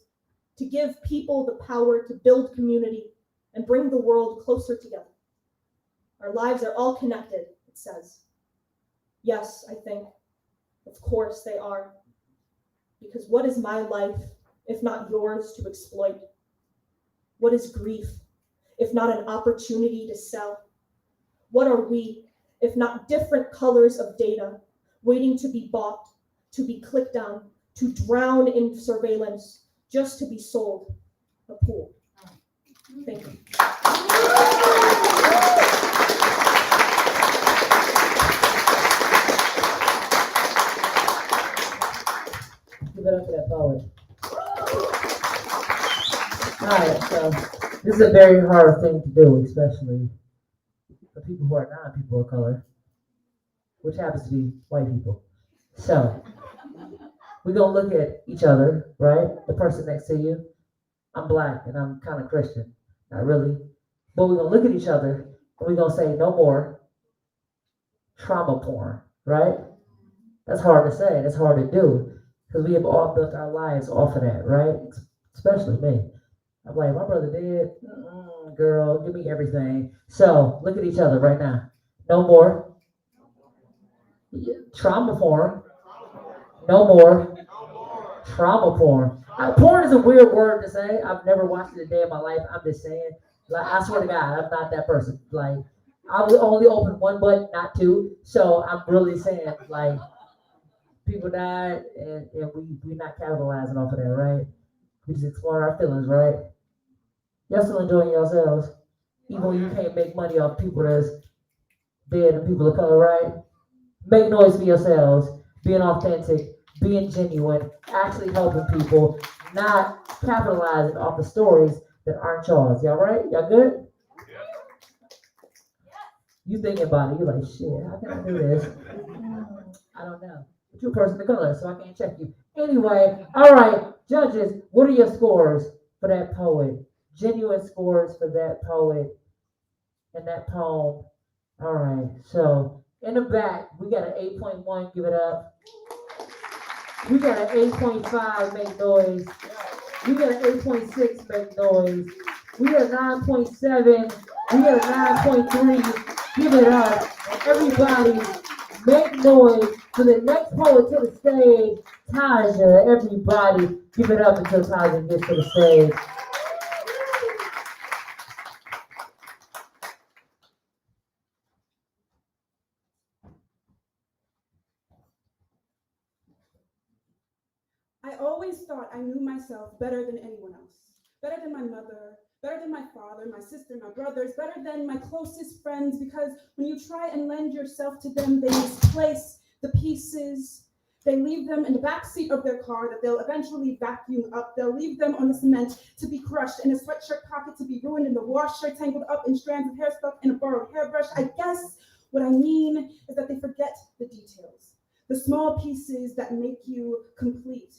to give people the power to build community and bring the world closer together. Our lives are all connected, it says. Yes, I think. Of course they are. Because what is my life if not yours to exploit? What is grief if not an opportunity to sell? What are we if not different colors of data waiting to be bought, to be clicked on, to drown in surveillance, just to be sold a pool? Thank you. Give it up for that poet. All right, so this is a very hard thing to do, especially for people who are not people of color, which happens to be white people. So we're gonna look at each other, right? The person next to you. I'm black and I'm kind of Christian, not really, but we're gonna look at each other and we're gonna say no more trauma porn, right? That's hard to say. That's hard to do because we have all built our lives off of that, right? Especially me. I'm like, my brother did. Girl, give me everything. So look at each other right now. No more trauma porn. No more trauma porn. Porn is a weird word to say. I've never watched it a day in my life. I'm just saying. Like, I swear to God, I'm not that person. Like, I would only open one button, not two. So I'm really saying, like, people died, and we're not capitalizing off of that, right? We just explore our feelings, right? Y'all still enjoying yourselves, even when you can't make money off people that's dead and people of color, right? Make noise for yourselves, being authentic, being genuine, actually helping people, not capitalizing off the stories that aren't yours. Y'all right? Y'all good? You thinking about it, you're like, shit, how can I do this? I don't know. But you're a person of color, so I can't check you. Anyway, all right, judges, what are your scores for that poet? Genuine scores for that poet and that poem. All right, so in the back, we got an 8.1, give it up. We got an 8.5, make noise. We got an 8.6, make noise. We got a 9.7. We got a 9.3, give it up. And everybody, make noise for the next poet to the stage, Taja. Everybody, give it up until Taja gets to the stage. I always thought I knew myself better than anyone else, better than my mother, better than my father, my sister, my brothers, better than my closest friends, because when you try and lend yourself to them, they misplace the pieces. They leave them in the backseat of their car that they'll eventually vacuum up. They'll leave them on the cement to be crushed, in a sweatshirt pocket to be ruined, in the washer tangled up in strands of hair stuck in a borrowed hairbrush. I guess what I mean is that they forget the details, the small pieces that make you complete.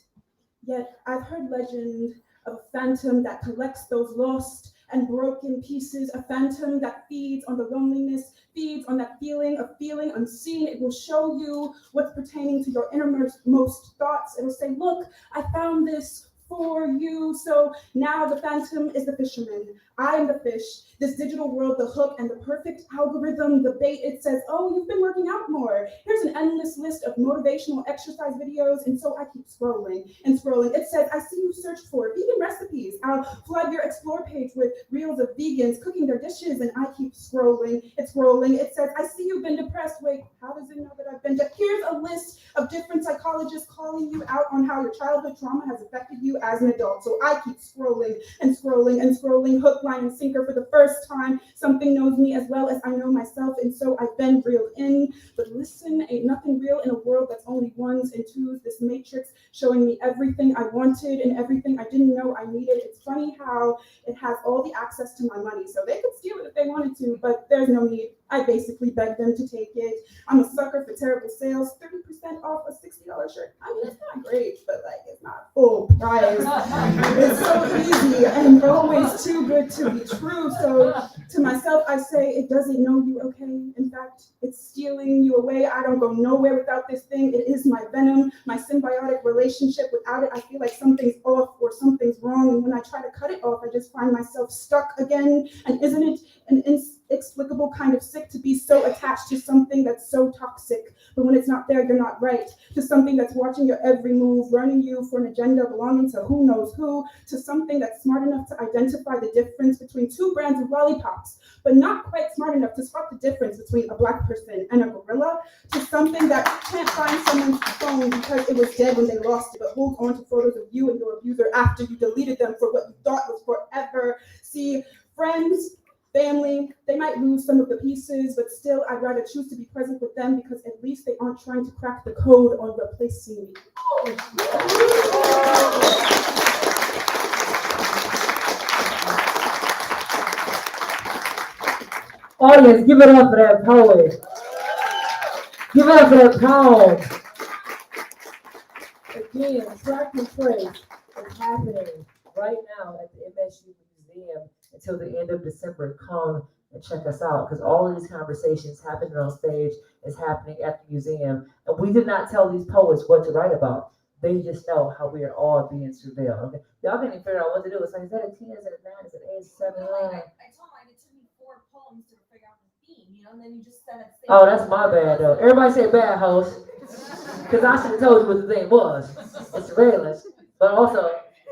Yet I've heard legend of a phantom that collects those lost and broken pieces, a phantom that feeds on the loneliness, feeds on that feeling of feeling unseen. It will show you what's pertaining to your innermost thoughts. It will say, look, I found this for you. So now the phantom is the fisherman. I am the fish. This digital world, the hook and the perfect algorithm, the bait, it says, oh, you've been working out more. Here's an endless list of motivational exercise videos. And so I keep scrolling and scrolling. It says, I see you searched for vegan recipes. I'll flood your explore page with reels of vegans cooking their dishes. And I keep scrolling. It's scrolling. It says, I see you've been depressed. Wait, how does it know that I've been depressed? Here's a list of different psychologists calling you out on how your childhood trauma has affected you as an adult. So I keep scrolling and scrolling and scrolling, hook, line, and sinker. For the first time, something knows me as well as I know myself, and so I've been reeled in. But listen, ain't nothing real in a world that's only ones and twos. This matrix showing me everything I wanted and everything I didn't know I needed. It's funny how it has all the access to my money, so they could steal it if they wanted to, but there's no need. I basically begged them to take it. I'm a sucker for terrible sales. 30% off a $60 shirt. I mean, it's not great, but like, it's not full price. It's so easy and always too good to be true. So to myself, I say, it doesn't know you, okay? In fact, it's stealing you away. I don't go nowhere without this thing. It is my venom, my symbiotic relationship. Without it, I feel like something's off or something's wrong. And when I try to cut it off, I just find myself stuck again. And isn't it an inexplicable kind of sick to be so attached to something that's so toxic? But when it's not there, you're not right. To something that's watching your every move, running you for an agenda belonging to who knows who, to something that's smart enough to identify the difference between two brands of lollipops, but not quite smart enough to spot the difference between a black person and a gorilla, to something that can't find someone's phone because it was dead when they lost it, but holds on to photos of you and your abuser after you deleted them for what you thought was forever. See, friends, family, they might lose some of the pieces, but still I'd rather choose to be present with them because at least they aren't trying to crack the code on replacing me. Audience, give it up for that poet. Give it up for that poem. Again, track and trace is happening right now at the MSU Museum until the end of December. Come and check us out because all of these conversations happening on stage is happening at the museum. And we did not tell these poets what to write about. They just know how we are all being surveilled. Okay, y'all can't even figure out what to do. It's like, is that a 10, is it a 9, is it an 8, 7, 9? I told him it took me 4 poems to figure out the theme, and then you just said it. Oh, that's my bad though. Everybody say bad, host. Because I should have told you what the thing was. It's surveillance, but also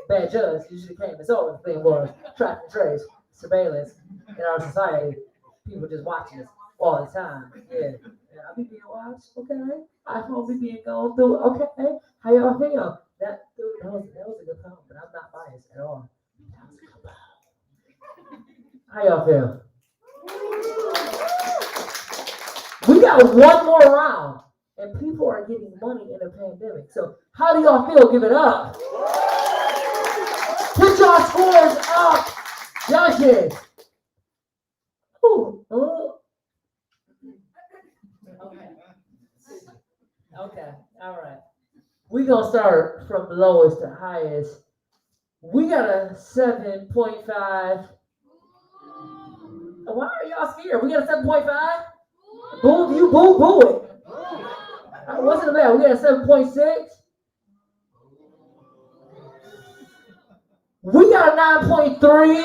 bad judge. You should have came and saw what the thing was. Track and trace, surveillance in our society. People just watching us all the time. Yeah. I be being watched, okay? I won't be being gone through, okay? How y'all feel? That was a good poem, but I'm not biased at all. That was a good poem. How y'all feel? We got one more round, and people are getting money in a pandemic. So how do y'all feel? Give it up. Put your scores up, judges. Ooh, Okay, all right. We're gonna start from lowest to highest. We got a 7.5. Why are y'all scared? We got a 7.5? Boo, you boo it. What's it about? We got a 7.6. We got a 9.3.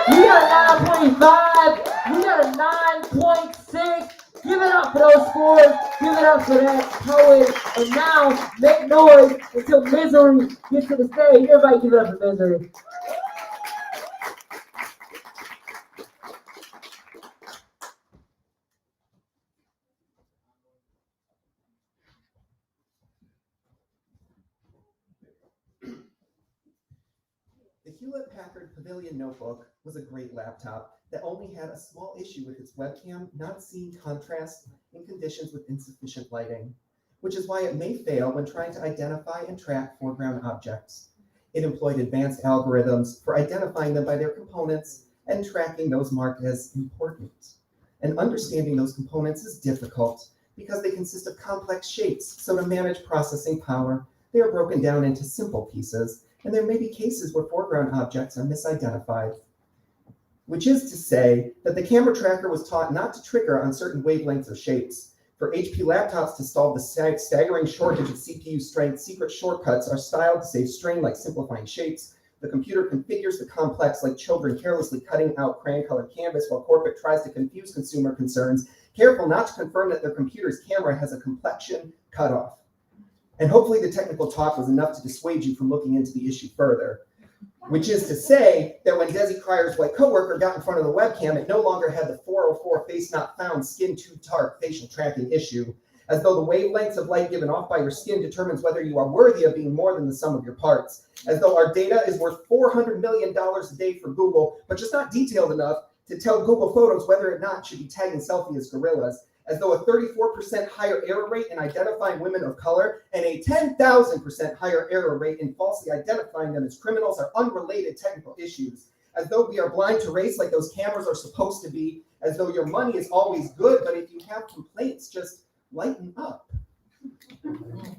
We got a 9.5. We got a 9.6. Give it up for those scores. Give it up for that poet. And now make noise until Misery gets to the stage. Everybody give it up for Misery. The Hewlett-Packard Pavilion Notebook was a great laptop that only had a small issue with its webcam not seeing contrast in conditions with insufficient lighting, which is why it may fail when trying to identify and track foreground objects. It employed advanced algorithms for identifying them by their components and tracking those marked as important. And understanding those components is difficult because they consist of complex shapes, so to manage processing power, they are broken down into simple pieces, and there may be cases where foreground objects are misidentified. Which is to say that the camera tracker was taught not to trigger on certain wavelengths or shapes, For HP laptops to solve the staggering shortage of CPU strength, secret shortcuts are styled to save strain like simplifying shapes. The computer configures the complex like children carelessly cutting out crayon-colored canvas while corporate tries to confuse consumer concerns, careful not to confirm that their computer's camera has a complexion cutoff. And hopefully the technical talk was enough to dissuade you from looking into the issue further. Which is to say that when Desi Crier's white coworker got in front of the webcam, it no longer had the 404 face not found skin too dark facial tracking issue, as though the wavelengths of light given off by your skin determines whether you are worthy of being more than the sum of your parts, as though our data is worth $400 million a day for Google, but just not detailed enough to tell Google Photos whether or not should be tagging selfie as gorillas, as though a 34% higher error rate in identifying women of color and a 10,000% higher error rate in falsely identifying them as criminals are unrelated technical issues, as though we are blind to race like those cameras are supposed to be, as though your money is always good, but if you have complaints, just lighten up.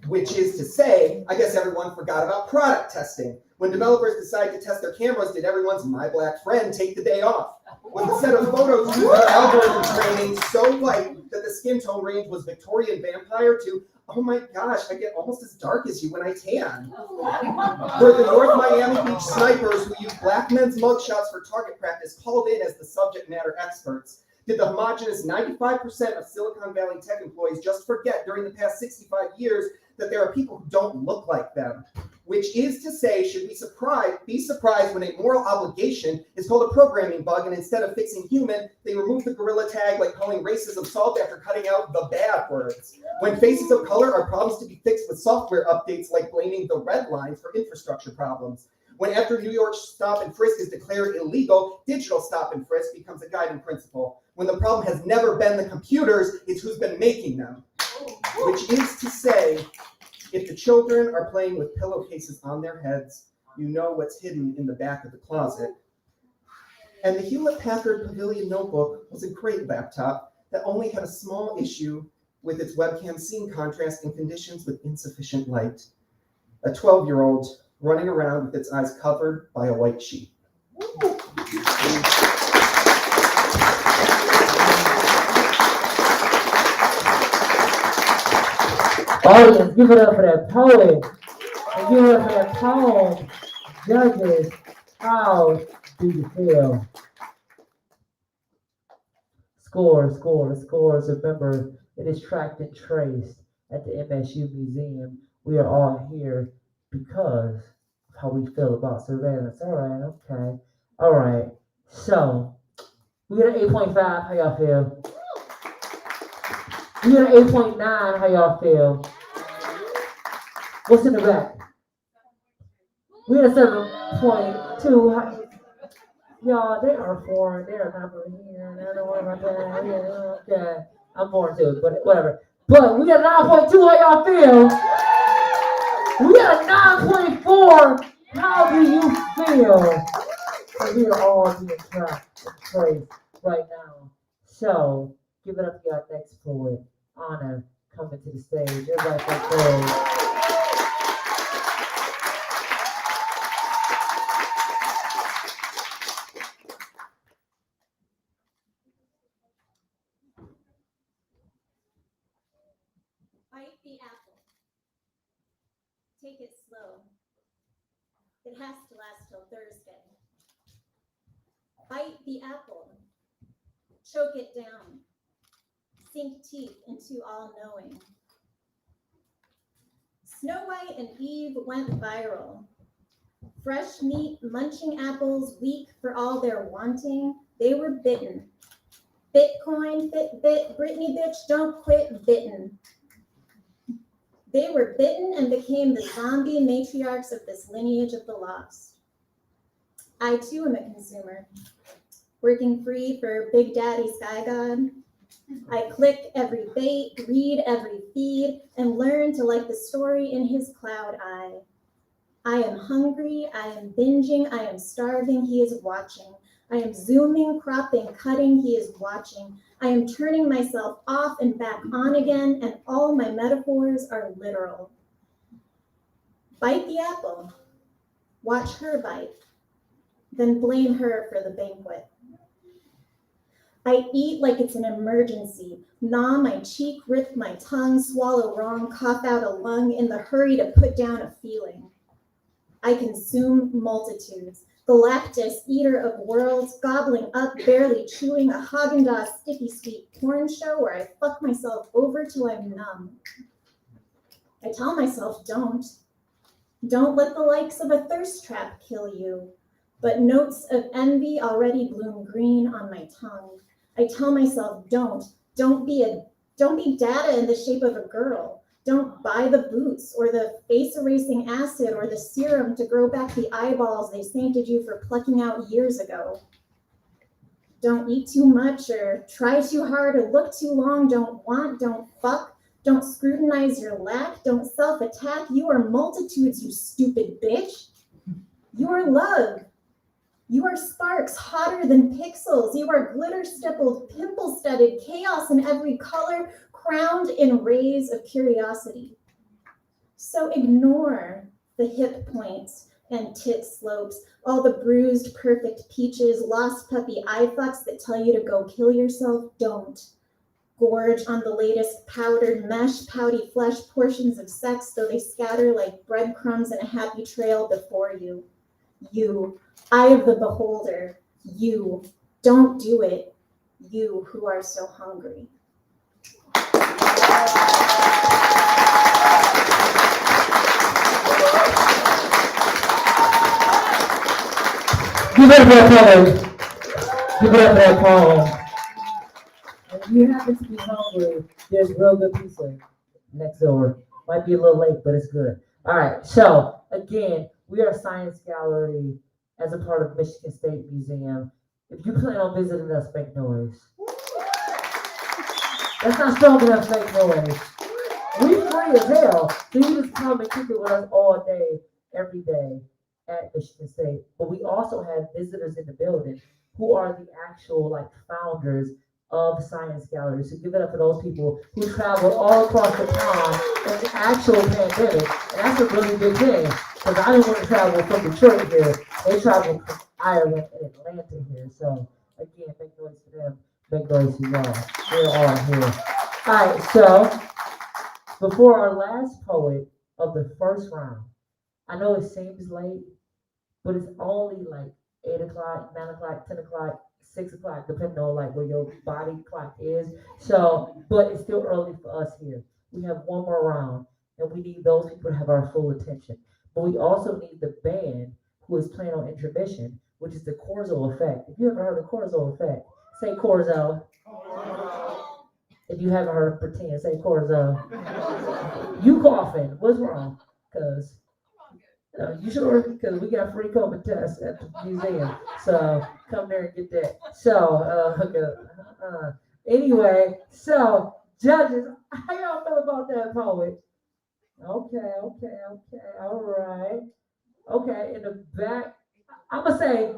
Which is to say, I guess everyone forgot about product testing. When developers decided to test their cameras, did everyone's My Black Friend take the day off? With a set of photos used for algorithm training so light that the skin tone range was Victorian vampire to, oh my gosh, I get almost as dark as you when I tan. Were the North Miami Beach snipers who used black men's mugshots for target practice called in as the subject matter experts? Did the homogenous 95% of Silicon Valley tech employees just forget during the past 65 years that there are people who don't look like them? Which is to say, should we be surprised when a moral obligation is called a programming bug, and instead of fixing human, they remove the gorilla tag like calling racism solved after cutting out the bad words? When faces of color are problems to be fixed with software updates like blaming the red lines for infrastructure problems? When after New York stop and frisk is declared illegal, digital stop and frisk becomes a guiding principle. When the problem has never been the computers, it's who's been making them. Which is to say, if the children are playing with pillowcases on their heads, you know what's hidden in the back of the closet. And the Hewlett-Packard Pavilion notebook was a great laptop that only had a small issue with its webcam scene contrast in conditions with insufficient light. A 12-year-old running around with its eyes covered by a white sheet. Audience, give it up for that poet. And give it up for that poem. Judges, how do you feel? Scores. Remember, it is tracked and traced at the MSU Museum. We are all here because of how we feel about surveillance. All right, okay. All right. So, we got an 8.5. How y'all feel? We got an 8.9. How y'all feel? What's in the back? We got a 7.2. Y'all, they are foreign. They are not from here. I don't worry about that. Yeah, okay. I'm foreign too, but whatever. But we got a 9.2. How y'all feel? We got a 9.4. How do you feel? So we are all being tracked and traced right now. So give it up for our next poet, Ana, coming to the stage. Everybody say praise. Bite the apple. Take it slow. It has to last till Thursday. Bite the apple. Choke it down. Sink teeth into all-knowing. Snow White and Eve went viral. Fresh meat, munching apples, weak for all their wanting, they were bitten. Bitcoin, Fitbit, Britney bitch, don't quit, bitten. They were bitten and became the zombie matriarchs of this lineage of the lost. I too am a consumer, working free for Big Daddy Sky God. I click every bait, read every feed, and learn to like the story in his cloud eye. I am hungry, I am binging, I am starving, he is watching. I am zooming, cropping, cutting, he is watching. I am turning myself off and back on again, and all my metaphors are literal. Bite the apple, watch her bite, then blame her for the banquet. I eat like it's an emergency. Gnaw my cheek, rip my tongue, swallow wrong, cough out a lung in the hurry to put down a feeling. I consume multitudes. Galactus, eater of worlds, gobbling up, barely chewing a Haagen-Dazs sticky sweet porn show where I fuck myself over till I'm numb. I tell myself, don't. Don't let the likes of a thirst trap kill you. But notes of envy already bloom green on my tongue. I tell myself, don't be data in the shape of a girl. Don't buy the boots or the face erasing acid or the serum to grow back the eyeballs they sainted you for plucking out years ago. Don't eat too much or try too hard or look too long. Don't fuck. Don't scrutinize your lack. Don't self-attack. You are multitudes, you stupid bitch. You are love. You are sparks hotter than pixels. You are glitter-stippled, pimple-studded chaos in every color, crowned in rays of curiosity. So ignore the hip points and tit slopes, all the bruised, perfect peaches, lost puppy eye fucks that tell you to go kill yourself. Don't. Gorge on the latest powdered mesh, pouty flesh portions of sex, though they scatter like breadcrumbs in a happy trail before you. You, eye of the beholder, you, don't do it, you who are so hungry. Give it up for a poem. Give it up for a poem. If you happen to be hungry, there's real good pizza next door. Might be a little late, but it's good. All right, so again, we are Science Gallery as a part of Michigan State Museum. If you plan on visiting us, make noise. That's not strong enough, make noise. We free as hell, so you just come and kick it with us all day, every day at Michigan State. But we also have visitors in the building who are the actual founders of Science Gallery. So give it up for those people who traveled all across the pond in the actual pandemic. And that's a really big thing, because I didn't want to travel from Detroit here. They traveled from Ireland and Atlanta here. So again, make noise for them. Make noise for y'all. We're all here. All right, so before our last poet of the first round, I know it seems late, but it's only 8 o'clock, 9 o'clock, 10 o'clock, 6 o'clock, depending on where your body clock is. So, but it's still early for us here. We have one more round, and we need those people to have our full attention. But we also need the band who is playing on intermission, which is the Corzo Effect. If you ever heard of Corzo Effect, say Corzo. If you haven't heard, pretend, say Corzo. You coughing, what's wrong? Because you sure? Because we got free COVID tests at the museum. So come there and get that. So, anyway, so judges, how y'all feel about that poet? Okay, all right. Okay, in the back, I'm gonna say,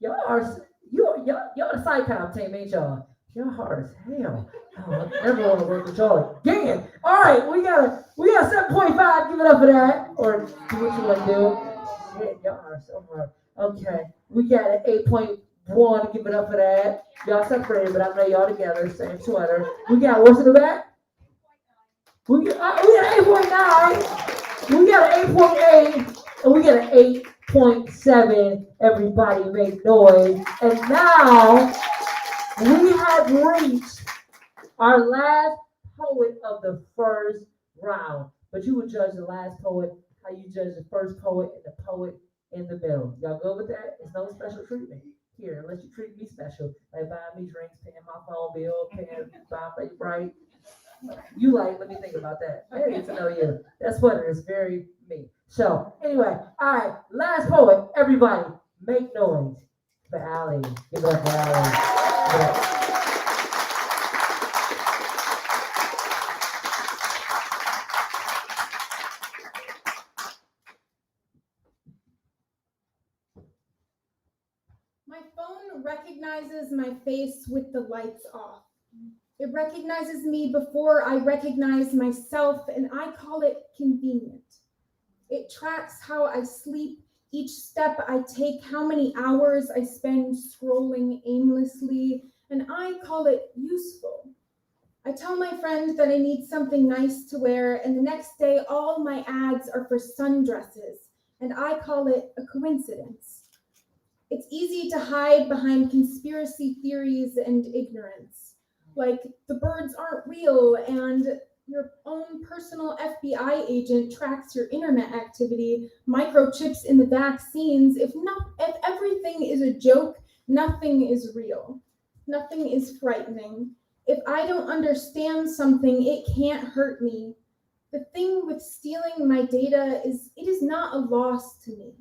y'all the psychop team, ain't y'all? Y'all hard as hell. Oh, I never want to work with y'all again. All right, we got 7.5. Give it up for that, or do what you want to do. Shit, y'all are so hard. Okay, we got an 8.1. Give it up for that. Y'all separated, but I know y'all together. Same sweater. We got what's in the back? We got 8.9. We got an 8.8, and we got an 8.7. Everybody make noise. And now we have reached our last poet of the first round. But you would judge the last poet how you judge the first poet and the poet in the middle. Y'all good with that? It's no special treatment here, unless you treat me special. Like buying me drinks, paying my phone bill, buying my right. You let me think about that. I need to know you. That sweater is very me. So anyway, all right, last poet. Everybody, make noise for Allie. Give it up for Allie. My phone recognizes my face with the lights off. It recognizes me before I recognize myself, and I call it convenient. It tracks how I sleep, each step I take, how many hours I spend scrolling aimlessly, and I call it useful. I tell my friend that I need something nice to wear, and the next day all my ads are for sundresses, and I call it a coincidence. It's easy to hide behind conspiracy theories and ignorance, like the birds aren't real and your own personal FBI agent tracks your internet activity, microchips in the vaccines. If everything is a joke, nothing is real. Nothing is frightening. If I don't understand something, it can't hurt me. The thing with stealing my data is it is not a loss to me.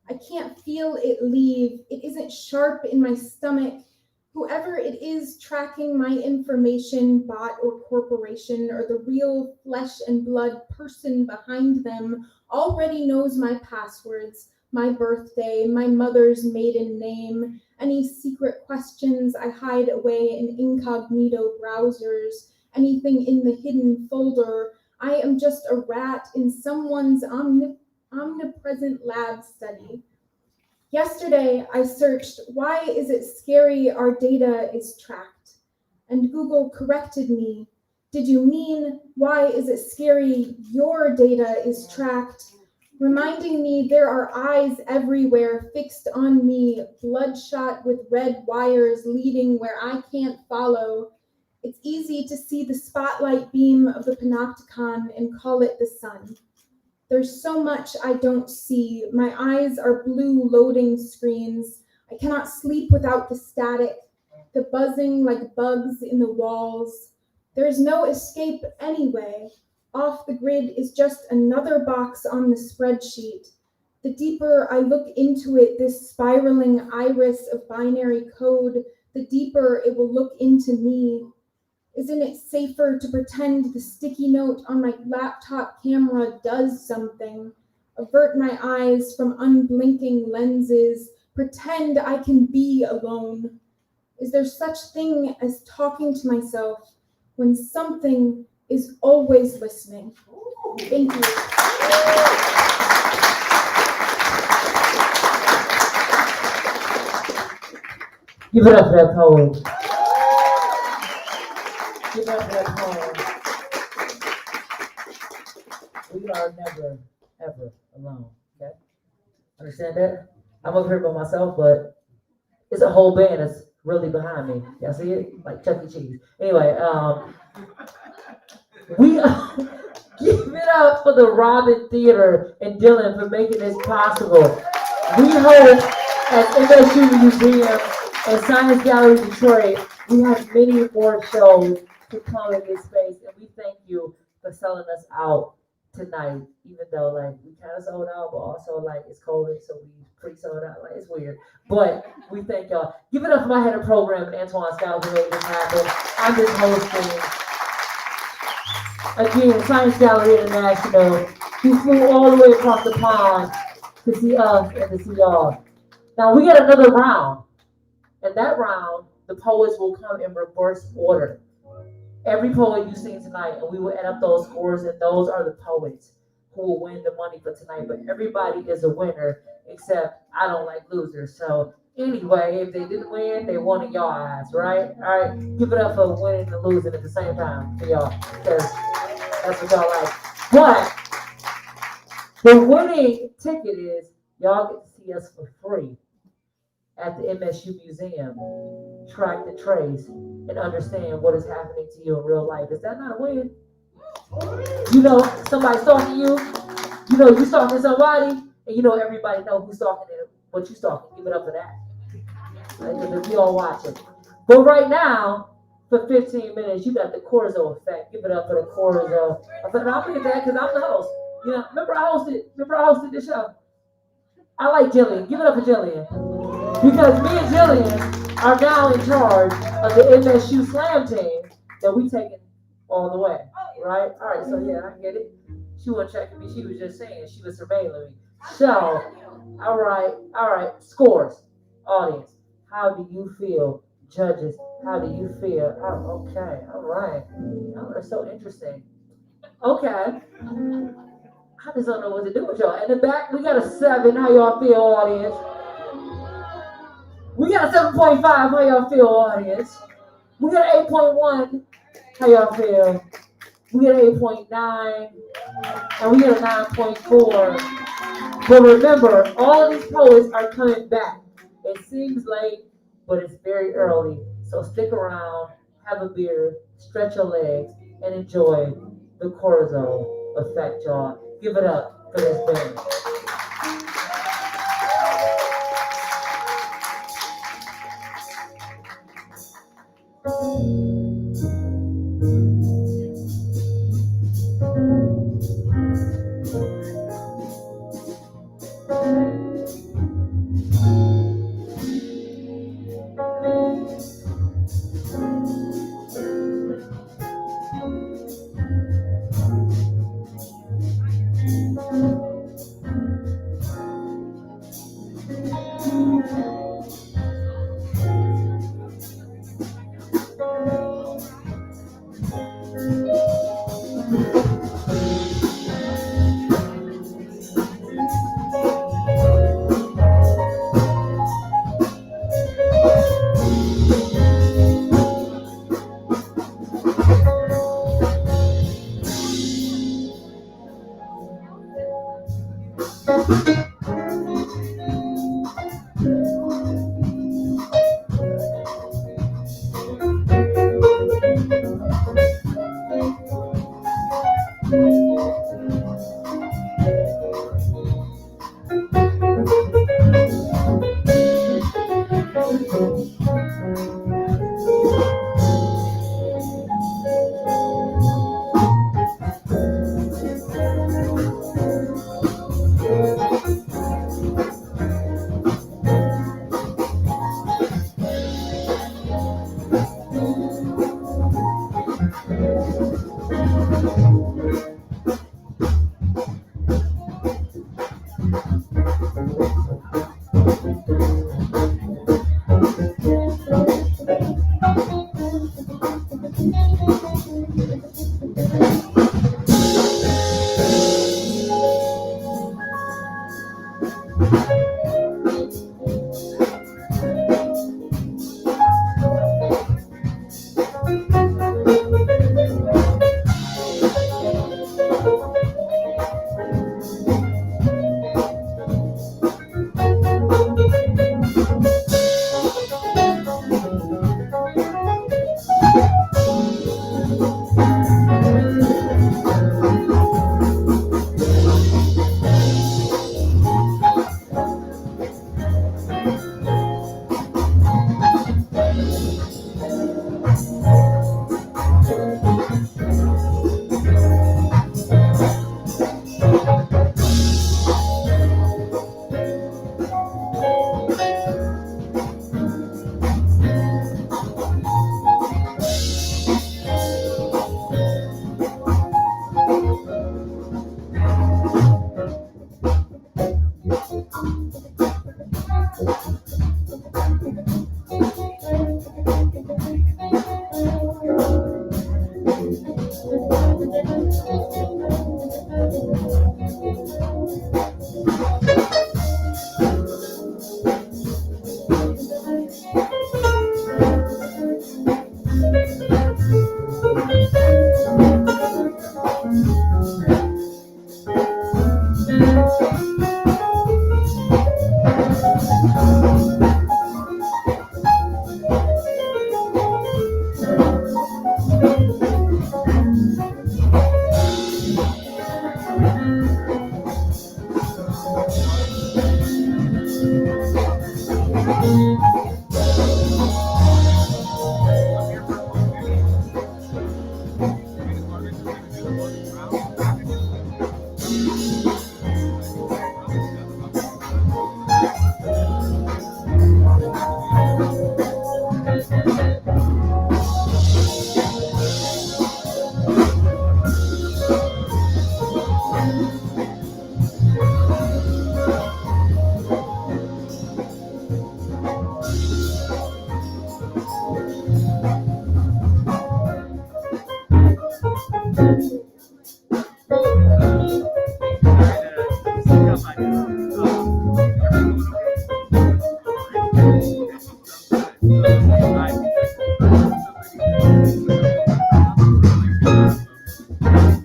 I can't feel it leave. It isn't sharp in my stomach. Whoever it is tracking my information, bot or corporation, or the real flesh and blood person behind them, already knows my passwords, my birthday, my mother's maiden name, any secret questions I hide away in incognito browsers, anything in the hidden folder. I am just a rat in someone's omnipresent lab study. Yesterday, I searched, why is it scary our data is tracked? And Google corrected me. Did you mean, why is it scary your data is tracked? Reminding me there are eyes everywhere fixed on me, bloodshot with red wires leading where I can't follow. It's easy to see the spotlight beam of the panopticon and call it the sun. There's so much I don't see. My eyes are blue loading screens. I cannot sleep without the static, the buzzing like bugs in the walls. There's no escape anyway. Off the grid is just another box on the spreadsheet. The deeper I look into it, this spiraling iris of binary code, the deeper it will look into me. Isn't it safer to pretend the sticky note on my laptop camera does something? Avert my eyes from unblinking lenses, pretend I can be alone. Is there such thing as talking to myself when something is always listening? Thank you. Give it up for that poem. Give it up for that poem. We are never, ever alone, okay? Understand that? I'm up here by myself, but it's a whole band that's really behind me. Y'all see it? Like Chuck E. Cheese. Anyway, we give it up for the Robin Theater and Dylan for making this possible. We hope at MSU Museum and Science Gallery Detroit, we have many more shows to come in this space, and we thank you for selling us out tonight, even though like we kind of sold out, but also like it's COVID, so we pre-sold out. Like it's weird, but we thank y'all. Give it up for my head of program and Antoine Scott who made this happen. I'm just hosting. Again, Science Gallery International. He flew all the way across the pond to see us and to see y'all. Now we got another round. And that round, the poets will come in reverse order. Every poet you sing tonight, and we will add up those scores, and those are the poets who will win the money for tonight. But everybody is a winner, except I don't like losers. So anyway, if they didn't win, they won in y'all eyes, right? All right, give it up for winning and losing at the same time for y'all, because that's what y'all like. But the winning ticket is y'all get to see us for free at the MSU Museum, track the trace, and understand what is happening to you in real life. Is that not a win? You know, somebody's stalking you. You know, you stalking somebody, and you know everybody know who's stalking them, what you stalking. Give it up for that. Because we all watching. But right now, for 15 minutes, you got the Corzo Effect. Give it up for the Corzo Effect. I'll bring it back because I'm the host. You know, remember I hosted this show. I like Jillian. Give it up for Jillian. Because me and Jillian are now in charge of the MSU Slam team that we taking all the way, right? All right, so yeah, I get it. She wasn't checking me. She was just saying. She was surveilling me. So, all right. Scores. Audience, how do you feel? Judges, how do you feel? Oh, okay, all right. Y'all are so interesting. Okay. I just don't know what to do with y'all. In the back, we got a 7. How y'all feel, audience? We got a 7.5. How y'all feel, audience? We got an 8.1. How y'all feel? We got an 8.9. And we got a 9.4. But remember, all these poets are coming back. It seems late, but it's very early. So stick around, have a beer, stretch your legs, and enjoy the Corzo Effect, y'all. Give it up for this band.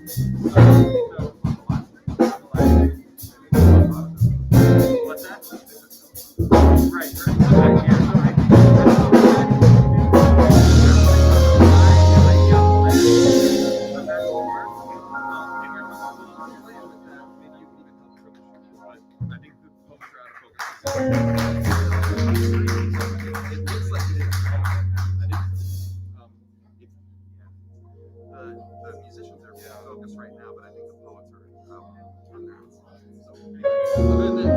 What's that? Right. The musicians are focused right now, but I think the poets are on their own. So anyway, other than that,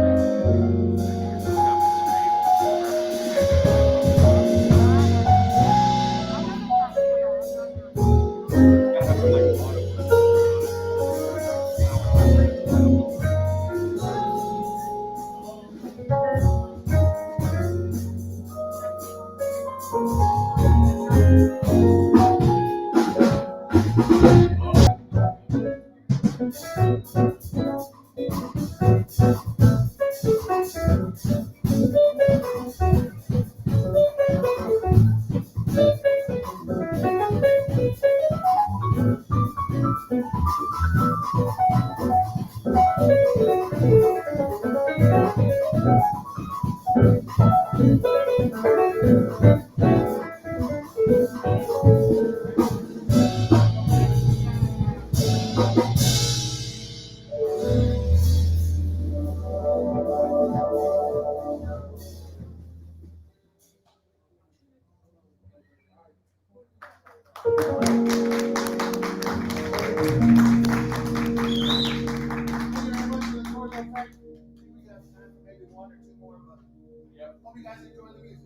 Hope you guys enjoy the music.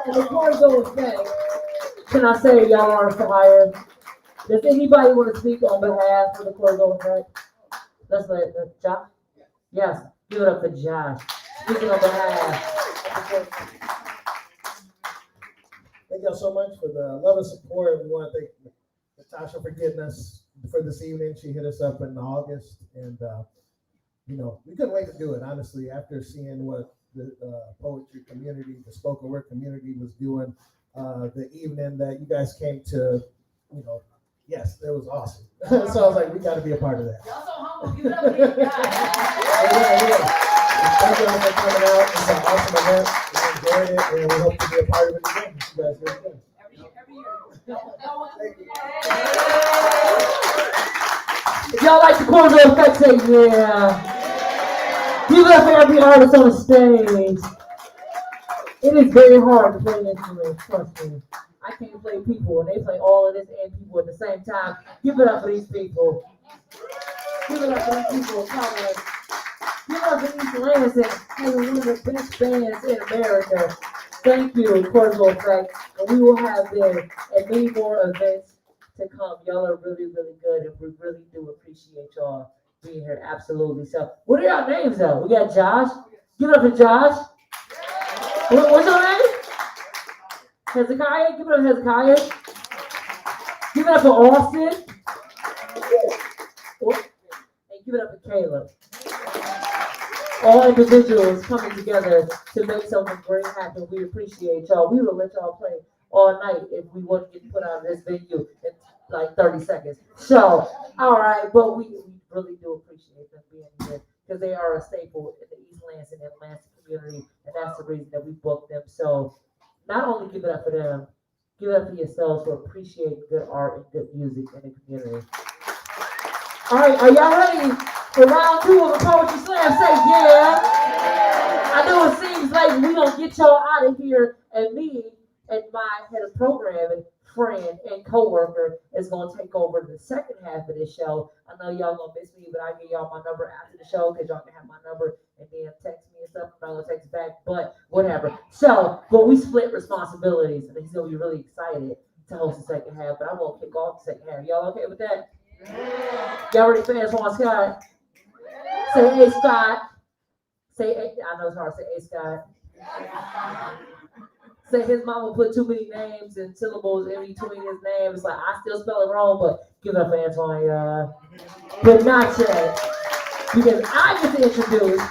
And the Corzo Effect. Can I say y'all are for hire? Does anybody want to speak on behalf of the Corzo Effect? Let's let Josh. Yes, give it up for Josh. Speaking on behalf. Thank y'all so much for the love and support. We want to thank Natasha for getting us for this evening. She hit us up in August, and we couldn't wait to do it. Honestly, after seeing what the poetry community, the spoken word community was doing, the evening that you guys came to, yes, it was awesome. So I was like, we got to be a part of that. Y'all so humble. Give it up for these guys. Yeah. Thank y'all for coming out. It's an awesome event. We enjoyed it, and we hope to be a part of it again. You guys did good. Every year. Thank you. If y'all like the Corzo Effect, say yeah. Give it up for every artist on the stage. It is very hard to play an instrument, trust me. I can't play people, and they play all of this and people at the same time. Give it up for these people. Give it up for these people. Give it up for East Lansing, having one of the best bands in America. Thank you, Corzo Effect. And we will have there and many more events to come. Y'all are really, really good, and we really do appreciate y'all being here. Absolutely. So, what are y'all names though? We got Josh. Give it up for Josh. What's your name? Hezekiah. Give it up, Hezekiah. Give it up for Austin. And give it up for Caleb. All individuals coming together to make something great happen. We appreciate y'all. We will let y'all play all night if we wouldn't get put out of this venue in like 30 seconds. So, all right, but we really do appreciate them being here because they are a staple in the East Lansing and Lansing community, and that's the reason that we booked them. So, not only give it up for them, give it up for yourselves for appreciating good art and good music in the community. All right, are y'all ready for round 2 of the Poetry Slam? Say yeah. I know it seems like we don't get y'all out of here, and me and my head of programming, friend and co-worker is going to take over the second half of this show. I know y'all going to miss me, but I'll give y'all my number after the show because y'all can have my number and then text me and stuff. I'm not going to text back, but whatever. So, but we split responsibilities, and he's going to be really excited to host the second half, but I won't kick off the second half. Y'all okay with that? Y'all ready for Antoine Scott? Say, hey, Scott. Say, hey, I know it's hard to say, hey, Scott. Say his mama put too many names and syllables in between his name. It's like, I still spell it wrong, but give it up for Antoine, y'all. But not yet. Because I get to introduce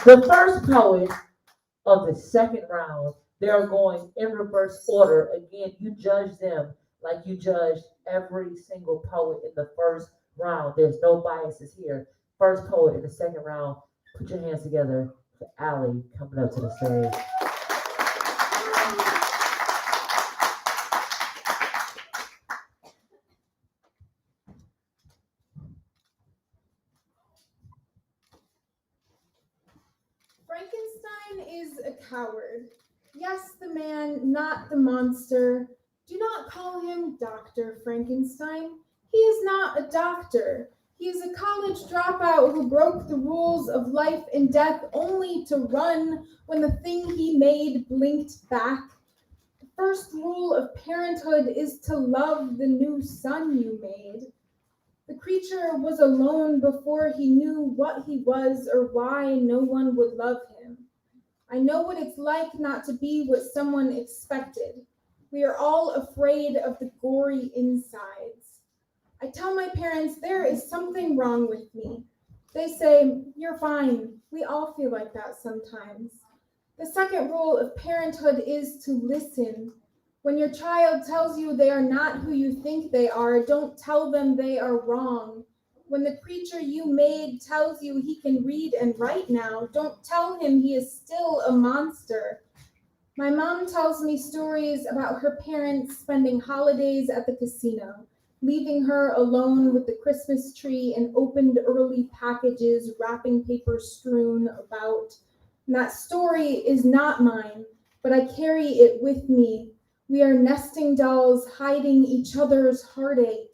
the first poet of the second round. They're going in reverse order. Again, you judge them like you judged every single poet in the first round. There's no biases here. First poet in the second round. Put your hands together for Allie coming up to the stage. Frankenstein is a coward. Yes, the man, not the monster. Do not call him Dr. Frankenstein. He is not a doctor. He is a college dropout who broke the rules of life and death only to run when the thing he made blinked back. first rule of parenthood is to love the new son you made. The creature was alone before he knew what he was or why no one would love him. I know what it's like not to be what someone expected. We are all afraid of the gory insides. I tell my parents there is something wrong with me. They say, you're fine. We all feel like that sometimes. The second rule of parenthood is to listen. When your child tells you they are not who you think they are, don't tell them they are wrong. When the creature you made tells you he can read and write now, don't tell him he is still a monster. My mom tells me stories about her parents spending holidays at the casino, leaving her alone with the Christmas tree and opened early packages, wrapping paper strewn about. And that story is not mine, but I carry it with me. We are nesting dolls hiding each other's heartache.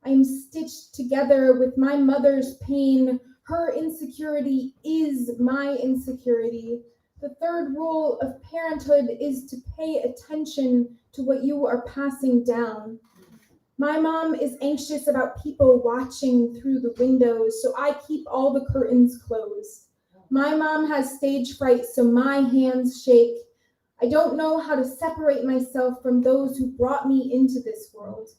I am stitched together with my mother's pain. Her insecurity is my insecurity. The third rule of parenthood is to pay attention to what you are passing down. My mom is anxious about people watching through the windows, so I keep all the curtains closed. My mom has stage fright, so my hands shake. I don't know how to separate myself from those who brought me into this world.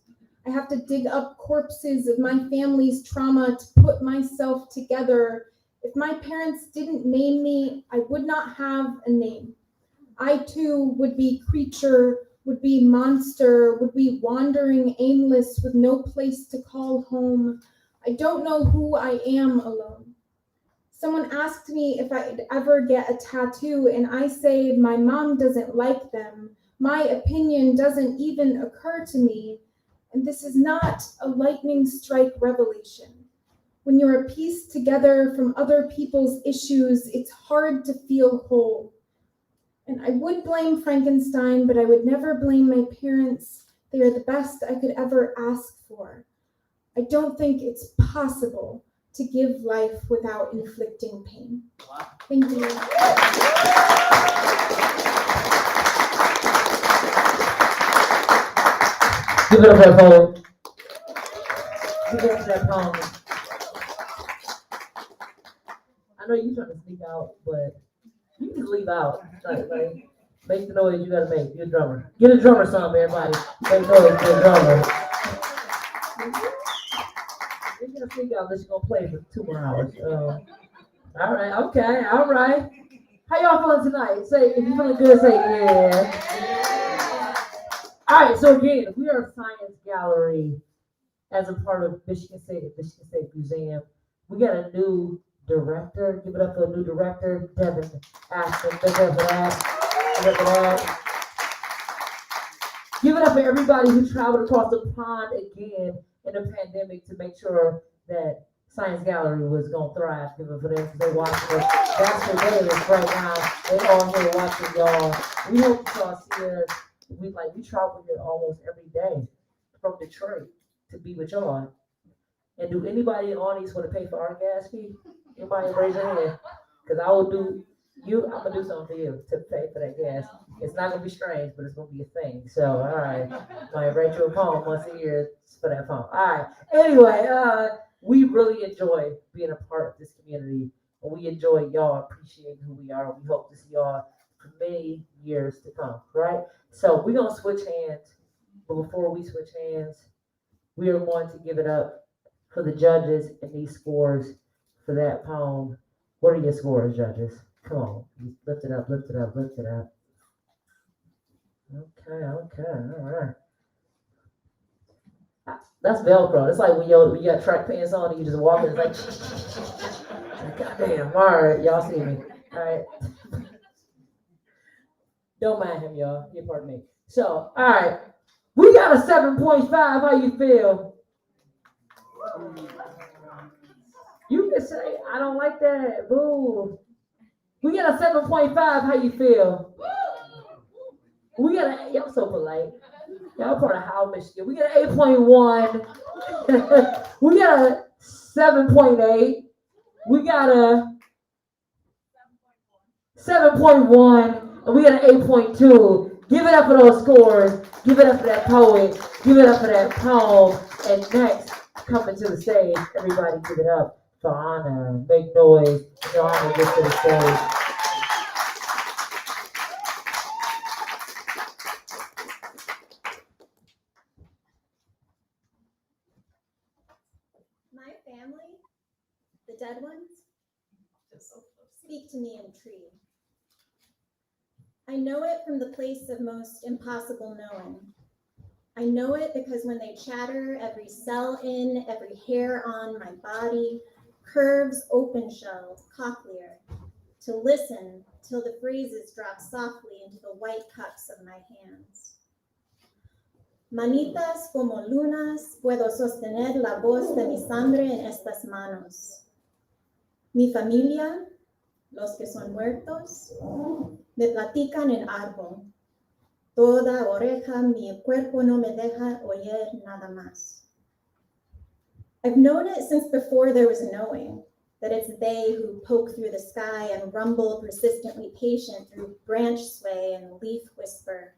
I have to dig up corpses of my family's trauma to put myself together. If my parents didn't name me, I would not have a name. I too would be creature, would be monster, would be wandering aimless with no place to call home. I don't know who I am alone. Someone asked me if I'd ever get a tattoo, and I say my mom doesn't like them. My opinion doesn't even occur to me. And this is not a lightning strike revelation. When you're pieced together from other people's issues, it's hard to feel whole. And I would blame Frankenstein, but I would never blame my parents. They are the best I could ever ask for. I don't think it's possible to give life without inflicting pain. Thank you. Give it up for that poem. Give it up for that poem. I know you're trying to sneak out, but you can leave out. Like, make the noise you gotta make. You're a drummer. Get a drummer song, everybody. Make noise for a drummer. You're gonna sneak out unless you're gonna play for 2 more hours. All right, okay, all right. How y'all feeling tonight? Say, if you're feeling good, say yeah. All right, so again, we are a science gallery as a part of Michigan State Museum. We got a new director. Give it up for a new director, Devin Ashton. Give it up for that. Give it up for that. Give it up for everybody who traveled across the pond again in the pandemic to make sure that Science Gallery was gonna thrive. Give it up for them because they watching us. That's for Davis right now. They all here watching y'all. We hope y'all see us. We travel here almost every day from Detroit to be with y'all. And do anybody in the audience want to pay for our gas fee? Anybody raise your hand? Because I will do I'm gonna do something for you to pay for that gas. It's not gonna be strange, but it's gonna be a thing. So all right. Might write you a poem once a year for that poem. All right. Anyway, we really enjoy being a part of this community. And we enjoy y'all appreciating who we are. We hope to see y'all for many years to come, right? So we're gonna switch hands, but before we switch hands, we are going to give it up for the judges and these scores for that poem. What are your scores, judges? Come on, lift it up, lift it up, lift it up. Okay, all right. That's Velcro. It's like when you got track pants on and you just walk in, it's like, goddamn, all right, y'all see me. All right. Don't mind him, y'all. You're part of me. So, all right. We got a 7.5. How you feel? You can say, I don't like that. Boo. We got a 7.5. How you feel? We got y'all so polite. Y'all part of How Michigan. We got an 8.1. We got a 7.8. We got a 7.1. And we got an 8.2. Give it up for those scores. Give it up for that poet. Give it up for that poem. And next, coming to the stage, everybody give it up for Ana. Make noise. So Ana gets to the stage. My family, the dead ones, speak to me in tree. I know it from the place of most impossible knowing. I know it because when they chatter, every cell in, every hair on my body curves open-shelled, cochlear, to listen till the phrases drop softly into the white cups of my hands. Manitas como lunas, puedo sostener la voz de mi sangre en estas manos. Mi familia, los que son muertos, me platican en árbol. Toda oreja, mi cuerpo no me deja oír nada más. I've known it since before there was a knowing, that it's they who poke through the sky and rumble persistently patient through branch sway and leaf whisper.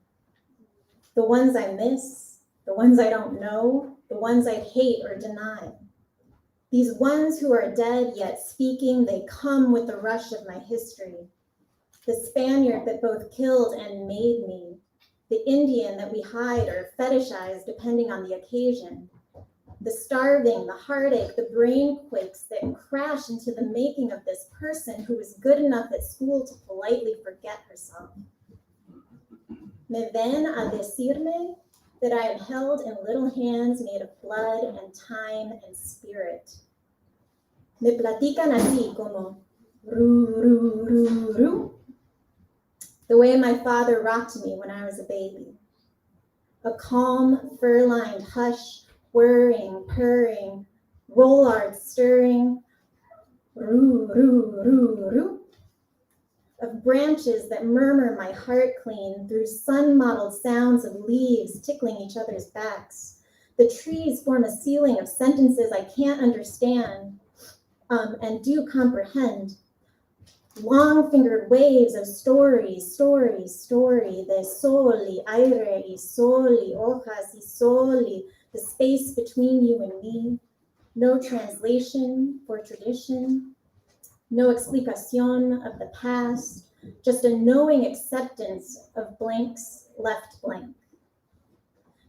The ones I miss, the ones I don't know, the ones I hate or deny. These ones who are dead yet speaking, they come with the rush of my history. The Spaniard that both killed and made me. The Indian that we hide or fetishize depending on the occasion. The starving, the heartache, the brain quakes that crash into the making of this person who was good enough at school to politely forget herself. Me ven a decirme that I am held in little hands made of blood and time and spirit. Me platican así como ru, ru, ru, ru. The way my father rocked me when I was a baby. A calm, fur-lined hush, whirring, purring, rollards stirring, ru, ru, ru, ru. Of branches that murmur my heart clean through sun-mottled sounds of leaves tickling each other's backs. The trees form a ceiling of sentences I can't understand and do comprehend. Long-fingered waves of story, de soli, aire y soli, hojas y soli, the space between you and me. No translation for tradition. No explicación of the past, just a knowing acceptance of blanks left blank.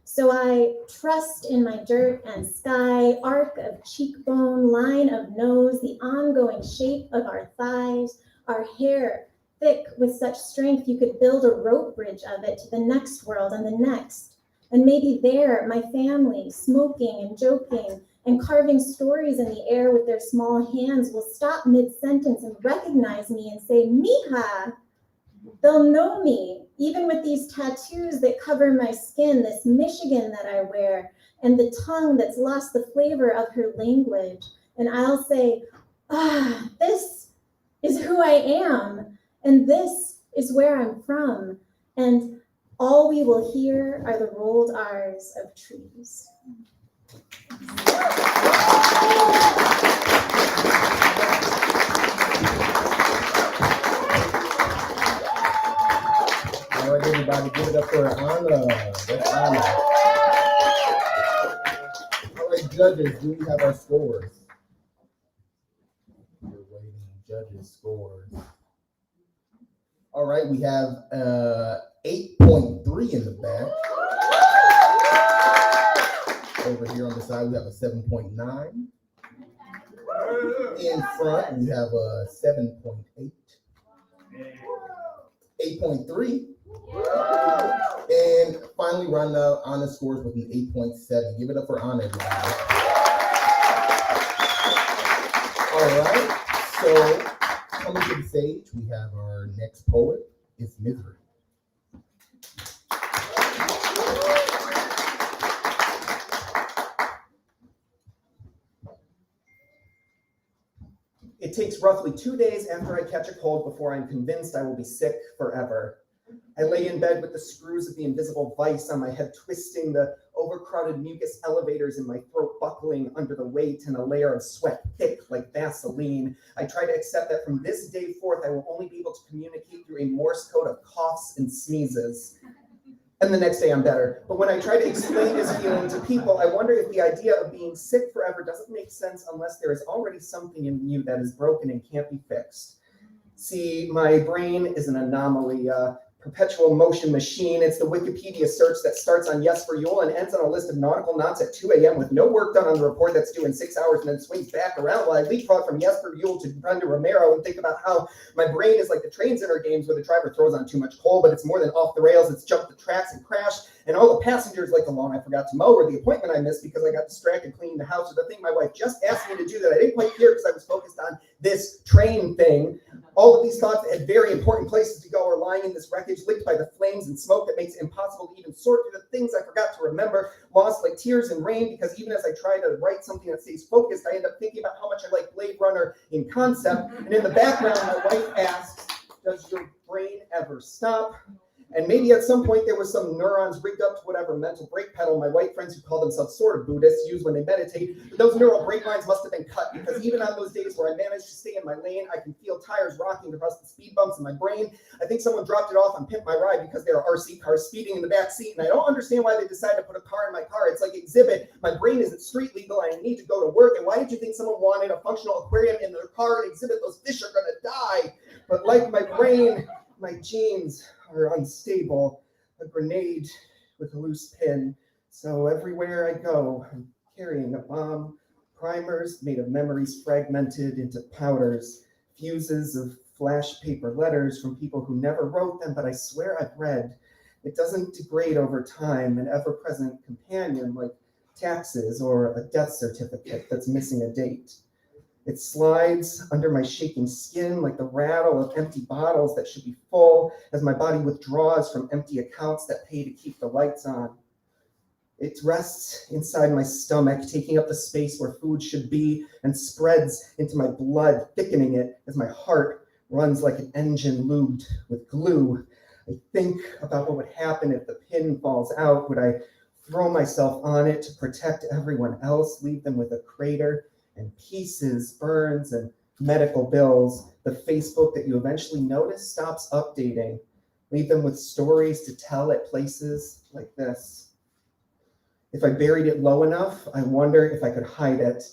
So I trust in my dirt and sky, arc of cheekbone, line of nose, the ongoing shape of our thighs, our hair, thick with such strength you could build a rope bridge of it to the next world and the next. And maybe there, my family, smoking and joking, and carving stories in the air with their small hands will stop mid-sentence and recognize me and say, Mija, they'll know me, even with these tattoos that cover my skin, this Michigan that I wear, and the tongue that's lost the flavor of her language. And I'll say, this is who I am, and this is where I'm from. And all we will hear are the rolled R's of trees. All right, everybody, give it up for Ana. That's Ana. All right, judges, do we have our scores? We're waiting, judges' scores. All right, we have 8.3 in the back. Over here on the side, we have a 7.9. In front, we have a 7.8. 8.3. And finally, round out Ana scores with an 8.7. Give it up for Ana, everybody. All right, so coming to the stage, we have our next poet. It's Misery. It takes roughly 2 days after I catch a cold before I'm convinced I will be sick forever. I lay in bed with the screws of the invisible vice on my head twisting, the overcrowded mucus elevators in my throat buckling under the weight, and a layer of sweat thick like Vaseline. I try to accept that from this day forth I will only be able to communicate through a Morse code of coughs and sneezes. And the next day I'm better. But when I try to explain this feeling to people, I wonder if the idea of being sick forever doesn't make sense unless there is already something in you that is broken and can't be fixed. See, my brain is an anomaly, a perpetual motion machine. It's the Wikipedia search that starts on yes for Yule and ends on a list of nautical knots at 2 a.m. with no work done on the report that's due in 6 hours and then swings back around while I leapfrog from yes for Yule to Brenda Romero and think about how my brain is like the train center games where the driver throws on too much coal, but it's more than off the rails. It's jumped the tracks and crashed. And all the passengers like the lawn I forgot to mow or the appointment I missed because I got distracted cleaning the house or the thing my wife just asked me to do that I didn't quite hear because I was focused on this train thing. All of these thoughts that had very important places to go are lying in this wreckage, licked by the flames and smoke that makes it impossible to even sort through the things I forgot to remember, lost like tears in rain, because even as I try to write something that stays focused, I end up thinking about how much I like Blade Runner in concept. And in the background, my wife asks, does your brain ever stop? And maybe at some point there were some neurons rigged up to whatever mental brake pedal my white friends who call themselves sort of Buddhists use when they meditate. But those neural brake lines must have been cut, because even on those days where I managed to stay in my lane, I can feel tires rocking across the speed bumps in my brain. I think someone dropped it off on Pimp My Ride because there are RC cars speeding in the back seat, and I don't understand why they decided to put a car in my car. It's like Exhibit. My brain isn't street legal. I need to go to work. And why did you think someone wanted a functional aquarium in their car? Exhibit, those fish are going to die. But like my brain, my genes are unstable. A grenade with a loose pin. So everywhere I go, I'm carrying a bomb, primers made of memories fragmented into powders, fuses of flash paper letters from people who never wrote them, but I swear I've read. It doesn't degrade over time, an ever-present companion like taxes or a death certificate that's missing a date. It slides under my shaking skin like the rattle of empty bottles that should be full as my body withdraws from empty accounts that pay to keep the lights on. It rests inside my stomach, taking up the space where food should be, and spreads into my blood, thickening it as my heart runs like an engine lubed with glue. I think about what would happen if the pin falls out. Would I throw myself on it to protect everyone else, leave them with a crater? And pieces, burns, and medical bills. The Facebook that you eventually notice stops updating. Leave them with stories to tell at places like this. If I buried it low enough, I wonder if I could hide it.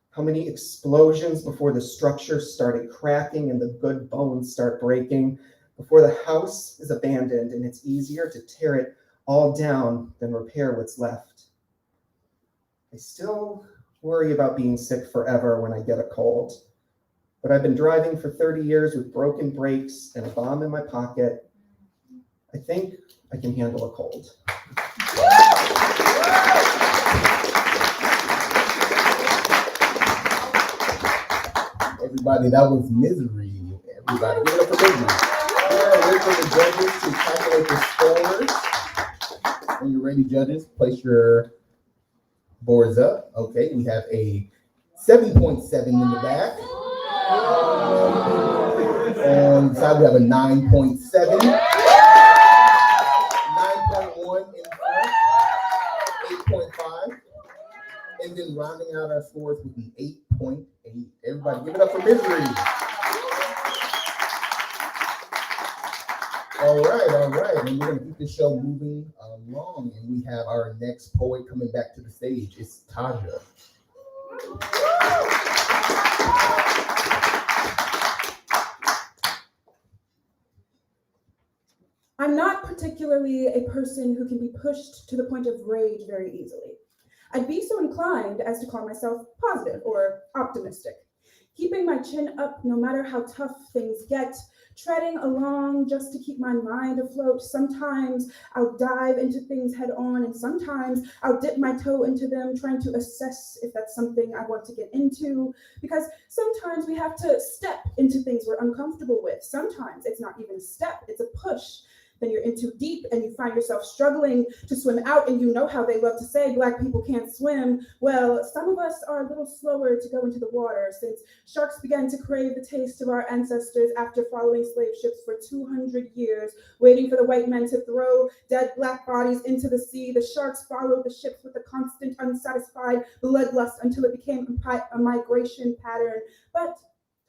How many explosions before the structure started cracking and the good bones start breaking, before the house is abandoned and it's easier to tear it all down than repair what's left. I still worry about being sick forever when I get a cold. But I've been driving for 30 years with broken brakes and a bomb in my pocket. I think I can handle a cold. Everybody, that was Misery. Everybody, give it up for Misery. Wait for the judges to calculate the scores. When you're ready, judges, place your boards up. Okay, we have a 7.7 in the back. On the side, we have a 9.7. 9.1 in front. 8.5. And then rounding out our scores with the 8.8. Everybody, give it up for Misery. All right. And we're going to keep the show moving along. And we have our next poet coming back to the stage. It's Taja. I'm not particularly a person who can be pushed to the point of rage very easily. I'd be so inclined as to call myself positive or optimistic, keeping my chin up no matter how tough things get, treading along just to keep my mind afloat. Sometimes I'll dive into things head on, and sometimes I'll dip my toe into them, trying to assess if that's something I want to get into, because sometimes we have to step into things we're uncomfortable with. Sometimes it's not even a step, it's a push. Then you're in too deep and you find yourself struggling to swim out, and you know how they love to say Black people can't swim. Well, some of us are a little slower to go into the water, since sharks began to crave the taste of our ancestors after following slave ships for 200 years, waiting for the white men to throw dead Black bodies into the sea. The sharks followed the ships with a constant, unsatisfied bloodlust until it became a migration pattern. But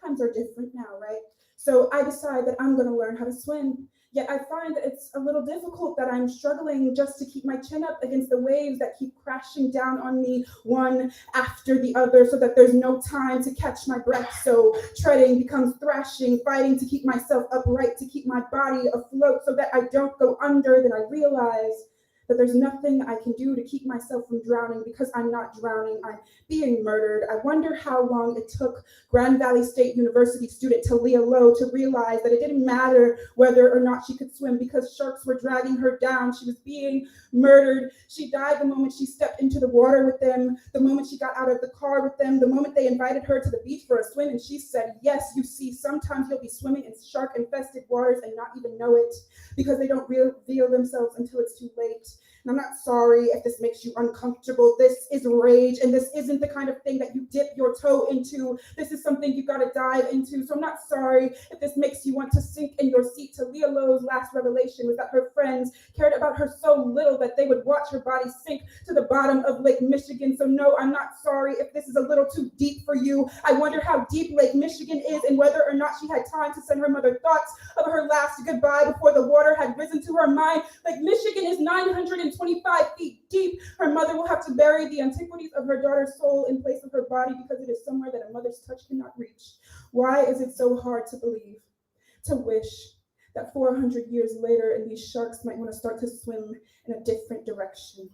Times are different now, right? So I decide that I'm gonna learn how to swim. Yet I find that it's a little difficult, that I'm struggling just to keep my chin up against the waves that keep crashing down on me one after the other, so that there's no time to catch my breath. So treading becomes thrashing, fighting to keep myself upright, to keep my body afloat so that I don't go under. Then I realize that there's nothing I can do to keep myself from drowning, because I'm not drowning, I'm being murdered. I wonder how long it took Grand Valley State University student Talia Lowe to realize that it didn't matter whether or not she could swim, because sharks were dragging her down. She was being murdered. She died the moment she stepped into the water with them, the moment she got out of the car with them, the moment they invited her to the beach for a swim, and she said, yes, you see, sometimes you'll be swimming in shark-infested waters and not even know it, because they don't reveal themselves until it's too late. And I'm not sorry if this makes you uncomfortable. This is rage, and this isn't the kind of thing that you dip your toe into. This is something you gotta dive into. So I'm not sorry if this makes you want to sink in your seat. Talia Lowe's last revelation was that her friends cared about her so little that they would watch her body sink to the bottom of Lake Michigan. So no, I'm not sorry if this is a little too deep for you. I wonder how deep Lake Michigan is, and whether or not she had time to send her mother thoughts of her last goodbye before the water had risen to her mind. Lake Michigan is 925 feet deep. Her mother will have to bury the antiquities of her daughter's soul in place of her body, because it is somewhere that a mother's touch cannot reach. Why is it so hard to believe, to wish that 400 years later, and these sharks might want to start to swim in a different direction?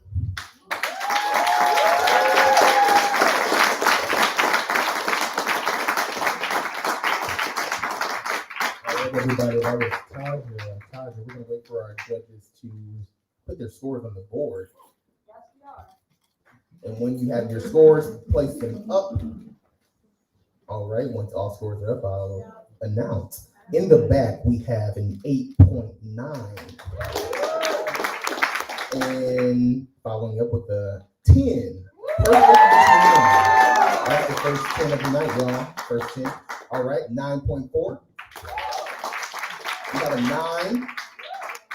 Everybody, that was Taja. Taja, we're gonna wait for our judges to put their scores on the board. Yes, we are. And when you have your scores, place them up. All right, once all scores are up, I'll announce. In the back, we have an 8.9. And following up with a 10. Perfect 10. That's the first 10 of the night, y'all. First 10. All right, 9.4. We got a 9.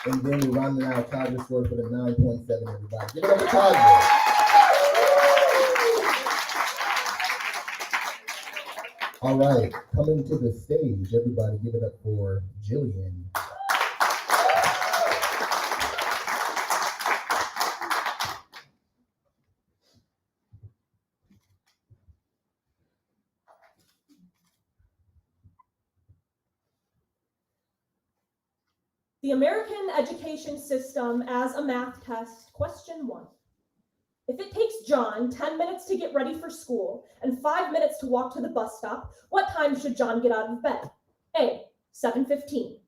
And then we're rounding out Taja's score for the 9.7, everybody. Give it up for Taja. All right, coming to the stage, everybody give it up for Jillian. The American education system as a math test, question 1. If it takes John 10 minutes to get ready for school and 5 minutes to walk to the bus stop, what time should John get out of bed? A, 7:15.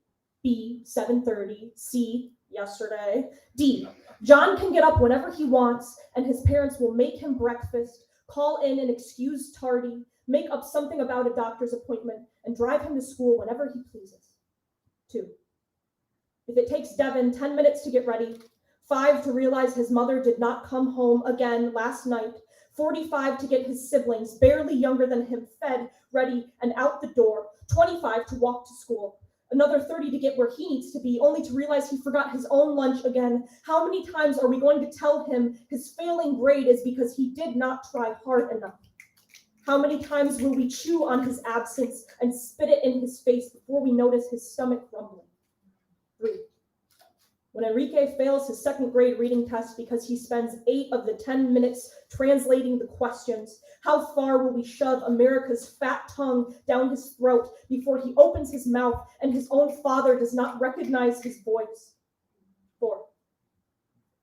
B, 7:30. C, yesterday. D, John can get up whenever he wants and his parents will make him breakfast, call in an excuse tardy, make up something about a doctor's appointment, and drive him to school whenever he pleases. 2. If it takes Devin 10 minutes to get ready, 5 to realize his mother did not come home again last night, 45 to get his siblings, barely younger than him, fed, ready, and out the door, 25 to walk to school, another 30 to get where he needs to be, only to realize he forgot his own lunch again. How many times are we going to tell him his failing grade is because he did not try hard enough? How many times will we chew on his absence and spit it in his face before we notice his stomach rumbling? 3. When Enrique fails his second grade reading test because he spends 8 of the 10 minutes translating the questions, how far will we shove America's fat tongue down his throat before he opens his mouth and his own father does not recognize his voice? 4.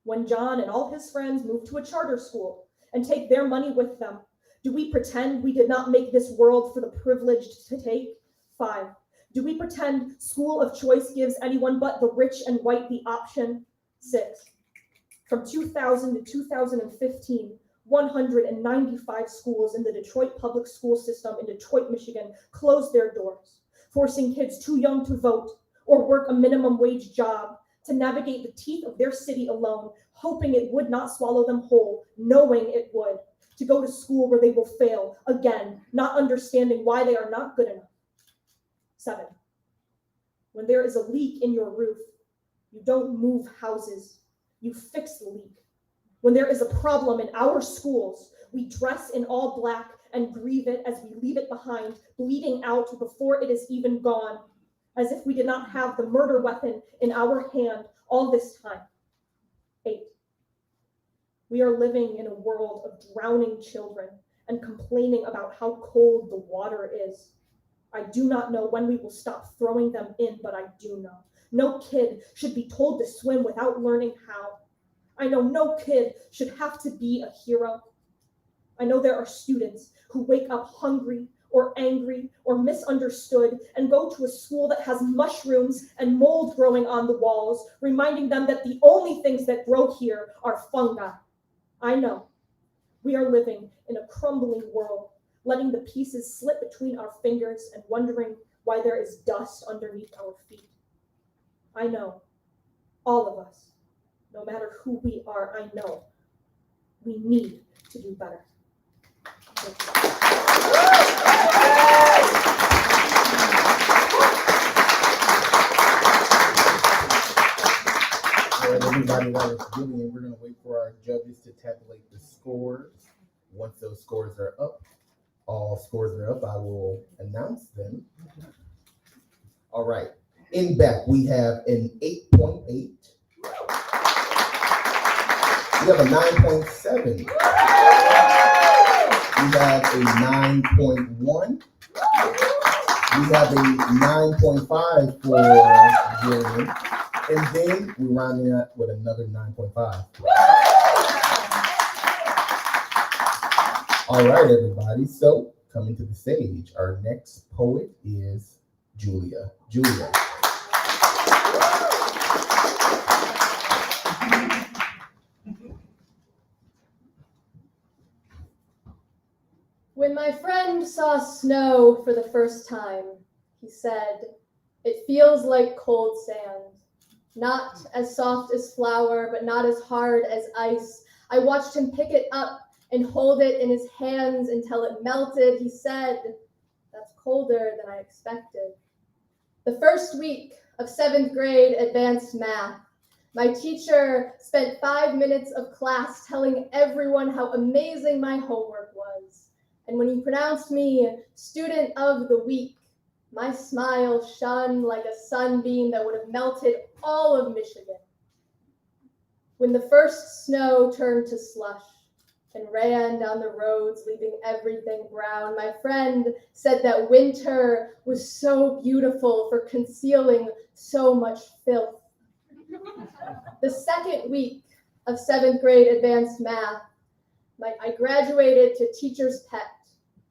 When John and all his friends move to a charter school and take their money with them, do we pretend we did not make this world for the privileged to take? 5. Do we pretend school of choice gives anyone but the rich and white the option? 6. From 2000 to 2015, 195 schools in the Detroit public school system in Detroit, Michigan closed their doors, forcing kids too young to vote or work a minimum wage job to navigate the teeth of their city alone, hoping it would not swallow them whole, knowing it would, to go to school where they will fail again, not understanding why they are not good enough. 7. When there is a leak in your roof, you don't move houses, you fix the leak. When there is a problem in our schools, we dress in all black and grieve it as we leave it behind, bleeding out before it is even gone, as if we did not have the murder weapon in our hand all this time. 8. We are living in a world of drowning children and complaining about how cold the water is. I do not know when we will stop throwing them in, but I do know. No kid should be told to swim without learning how. I know no kid should have to be a hero. I know there are students who wake up hungry or angry or misunderstood and go to a school that has mushrooms and mold growing on the walls, reminding them that the only things that grow here are fungi. I know. We are living in a crumbling world, letting the pieces slip between our fingers and wondering why there is dust underneath our feet. I know. All of us, no matter who we are, I know we need to do better. All right, everybody, that was Jillian. We're going to wait for our judges to tabulate the scores. Once those scores are up, all scores are up, I will announce them. All right. In back, we have an 8.8. We have a 9.7. We have a 9.1. We have a 9.5 for Jillian. And then we're rounding up with another 9.5. All right, everybody. So coming to the stage, our next poet is Julia. Julia. When my friend saw snow for the first time, he said, "It feels like cold sand. Not as soft as flour, but not as hard as ice." I watched him pick it up and hold it in his hands until it melted. He said, "That's colder than I expected." The first week of 7th grade advanced math, my teacher spent 5 minutes of class telling everyone how amazing my homework was. And when he pronounced me student of the week, my smile shone like a sunbeam that would have melted all of Michigan. When the first snow turned to slush and ran down the roads, leaving everything brown, my friend said that winter was so beautiful for concealing so much filth. The second week of 7th grade advanced math, I graduated to teacher's pet.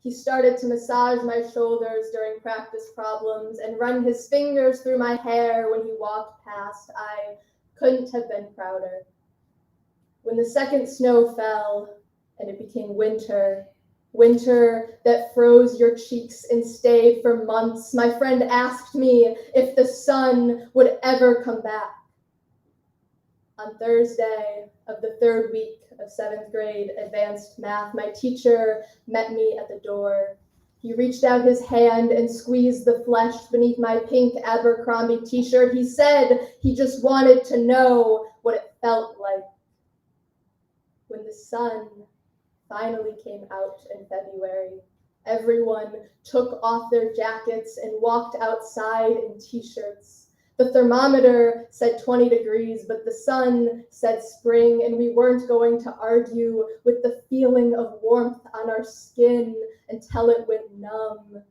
He started to massage my shoulders during practice problems and run his fingers through my hair when he walked past. I couldn't have been prouder. When the second snow fell and it became winter, winter that froze your cheeks and stayed for months, my friend asked me if the sun would ever come back. On Thursday of the 3rd week of 7th grade advanced math, my teacher met me at the door. He reached out his hand and squeezed the flesh beneath my pink Abercrombie t-shirt. He said he just wanted to know what it felt like. When the sun finally came out in February, everyone took off their jackets and walked outside in t-shirts. The thermometer said 20 degrees, but the sun said spring, and we weren't going to argue with the feeling of warmth on our skin until it went numb.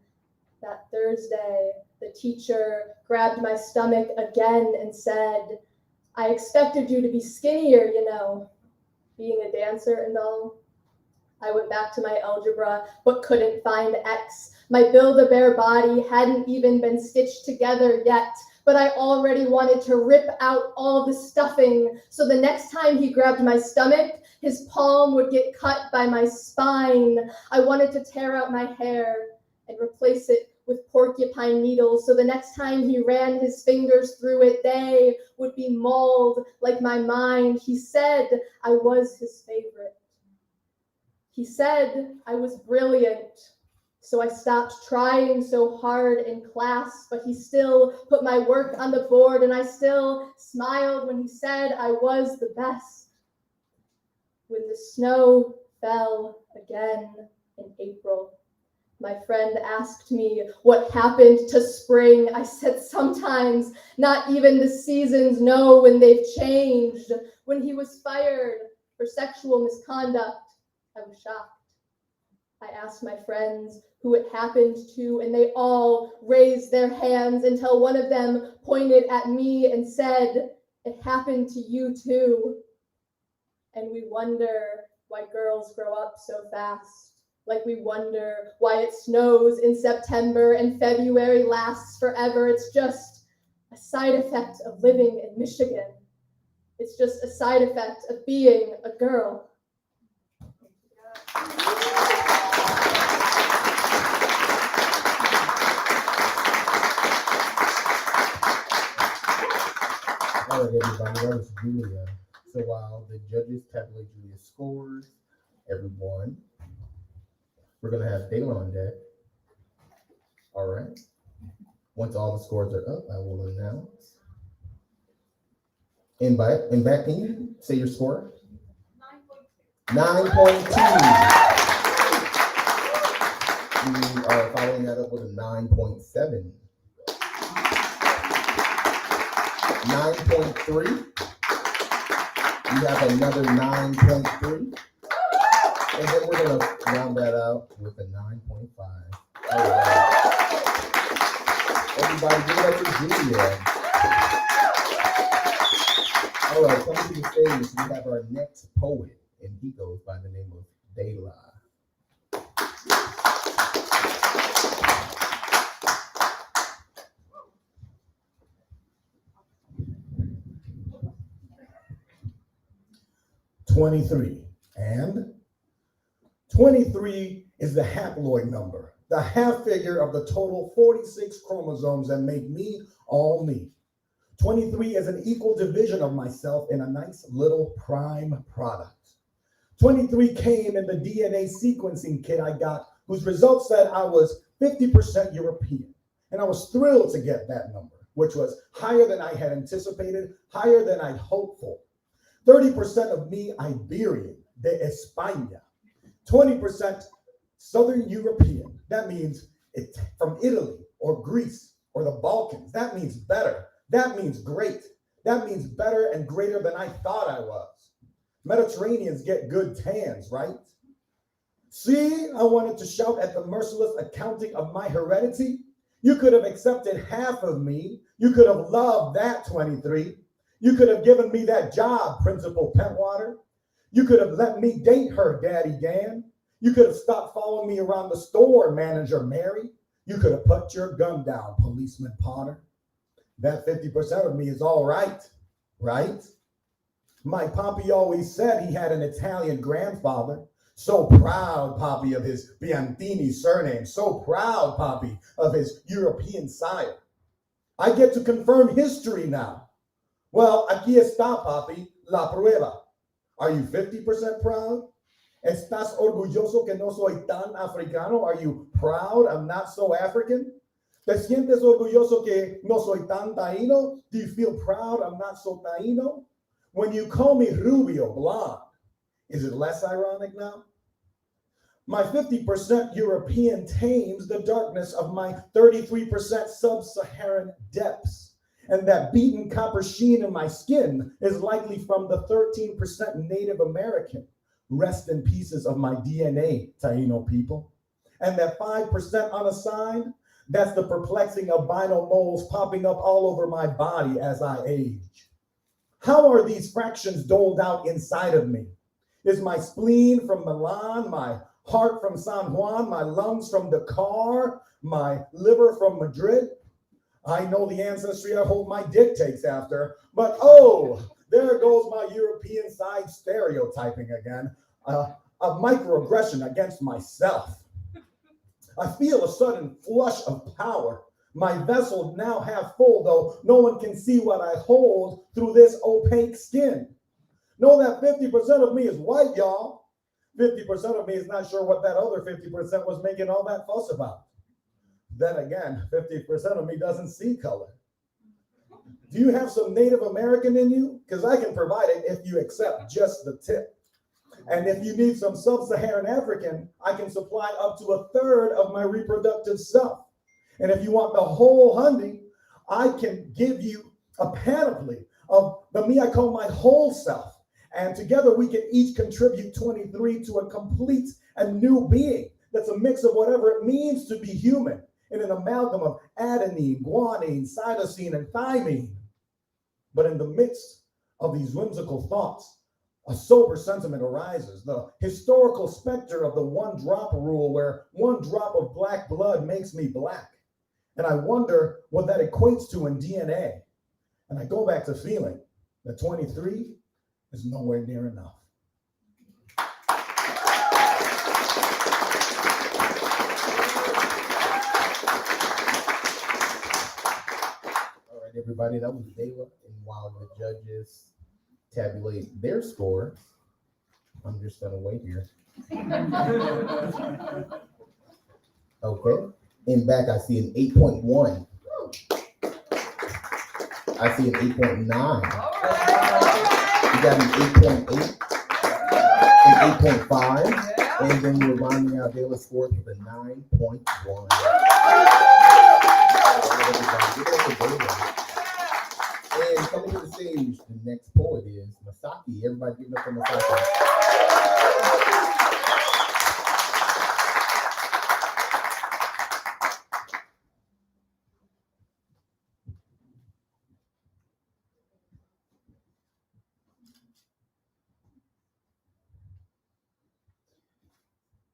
That Thursday, the teacher grabbed my stomach again and said, "I expected you to be skinnier, you know, being a dancer and all." I went back to my algebra, but couldn't find X. My Build-A-Bear body hadn't even been stitched together yet, but I already wanted to rip out all the stuffing, so the next time he grabbed my stomach, his palm would get cut by my spine. I wanted to tear out my hair and replace it with porcupine needles, so the next time he ran his fingers through it, they would be mauled like my mind. He said I was his favorite. He said I was brilliant, so I stopped trying so hard in class, but he still put my work on the board, and I still smiled when he said I was the best. When the snow fell again, in April. My friend asked me what happened to spring. I said sometimes not even the seasons know when they've changed. When he was fired for sexual misconduct, I was shocked. I asked my friends who it happened to, and they all raised their hands until one of them pointed at me and said, "It happened to you too." And we wonder why girls grow up so fast. Like we wonder why it snows in September and February lasts forever. It's just a side effect of living in Michigan. It's just a side effect of being a girl. All right, everybody, that was Julia. So while the judges tabulate Julia's scores, everyone, we're going to have Dayla on deck. All right. Once all the scores are up, I will announce. And back, can you say your score? 9.2. We are following that up with a 9.7. 9.3. We have another 9.3. And then we're going to round that out with a 9.5. All right. Everybody give it up for Julia. All right, coming to the stage, we have our next poet, and he goes by the name of Dayla. And 23 is the haploid number, the half figure of the total 46 chromosomes that make me all me. 23 is an equal division of myself in a nice little prime product. 23 came in the DNA sequencing kit I got, whose results said I was 50% European. And I was thrilled to get that number, which was higher than I had anticipated, higher than I'd hoped for. 30% of me Iberian, de España. 20% Southern European. That means it's from Italy or Greece or the Balkans. That means better. That means great. That means better and greater than I thought I was. Mediterraneans get good tans, right? See, I wanted to shout at the merciless accounting of my heredity. You could have accepted half of me. You could have loved that 23. You could have given me that job, Principal Pentwater. You could have let me date her, Daddy Dan. You could have stopped following me around the store, Manager Mary. You could have put your gun down, Policeman Potter. That 50% of me is all right, right? My Poppy always said he had an Italian grandfather. So proud, Poppy, of his Biantini surname. So proud, Poppy, of his European sire. I get to confirm history now. Well, aquí está, Poppy, la prueba. Are you 50% proud? ¿Estás orgulloso que no soy tan africano? Are you proud I'm not so African? ¿Te sientes orgulloso que no soy tan taíno? Do you feel proud I'm not so taíno? When you call me Rubio, blonde, is it less ironic now? My 50% European tames the darkness of my 33% sub-Saharan depths. And that beaten copper sheen in my skin is likely from the 13% Native American. Rest in pieces of my DNA, Taino people. And that 5% unassigned, that's the perplexing albino moles popping up all over my body as I age. How are these fractions doled out inside of me? Is my spleen from Milan, my heart from San Juan, my lungs from Dakar, my liver from Madrid? I know the ancestry I hope my dick takes after, but oh, there goes my European side stereotyping again, a microaggression against myself. I feel a sudden flush of power. My vessel now half full, though no one can see what I hold through this opaque skin. Know that 50% of me is white, y'all. 50% of me is not sure what that other 50% was making all that fuss about. Then again, 50% of me doesn't see color. Do you have some Native American in you? Because I can provide it if you accept just the tip. And if you need some sub-Saharan African, I can supply up to 1/3 of my reproductive self. And if you want the whole honey, I can give you a panoply of the me I call my whole self. And together we can each contribute 23 to a complete and new being that's a mix of whatever it means to be human in an amalgam of adenine, guanine, cytosine, and thymine. But in the midst of these whimsical thoughts, a sober sentiment arises, the historical specter of the one-drop rule where one drop of black blood makes me black. And I wonder what that equates to in DNA. And I go back to feeling that 23 is nowhere near enough. All right, everybody, that was Dayla. And while the judges tabulate their scores, I'm just gonna wait here. Okay, in back I see an 8.1. I see an 8.9. We got an 8.8, an 8.5, and then we're rounding out Dayla's scores with a 9.1. And coming to the stage, the next poet is Masaki. Everybody give it up for Masaki.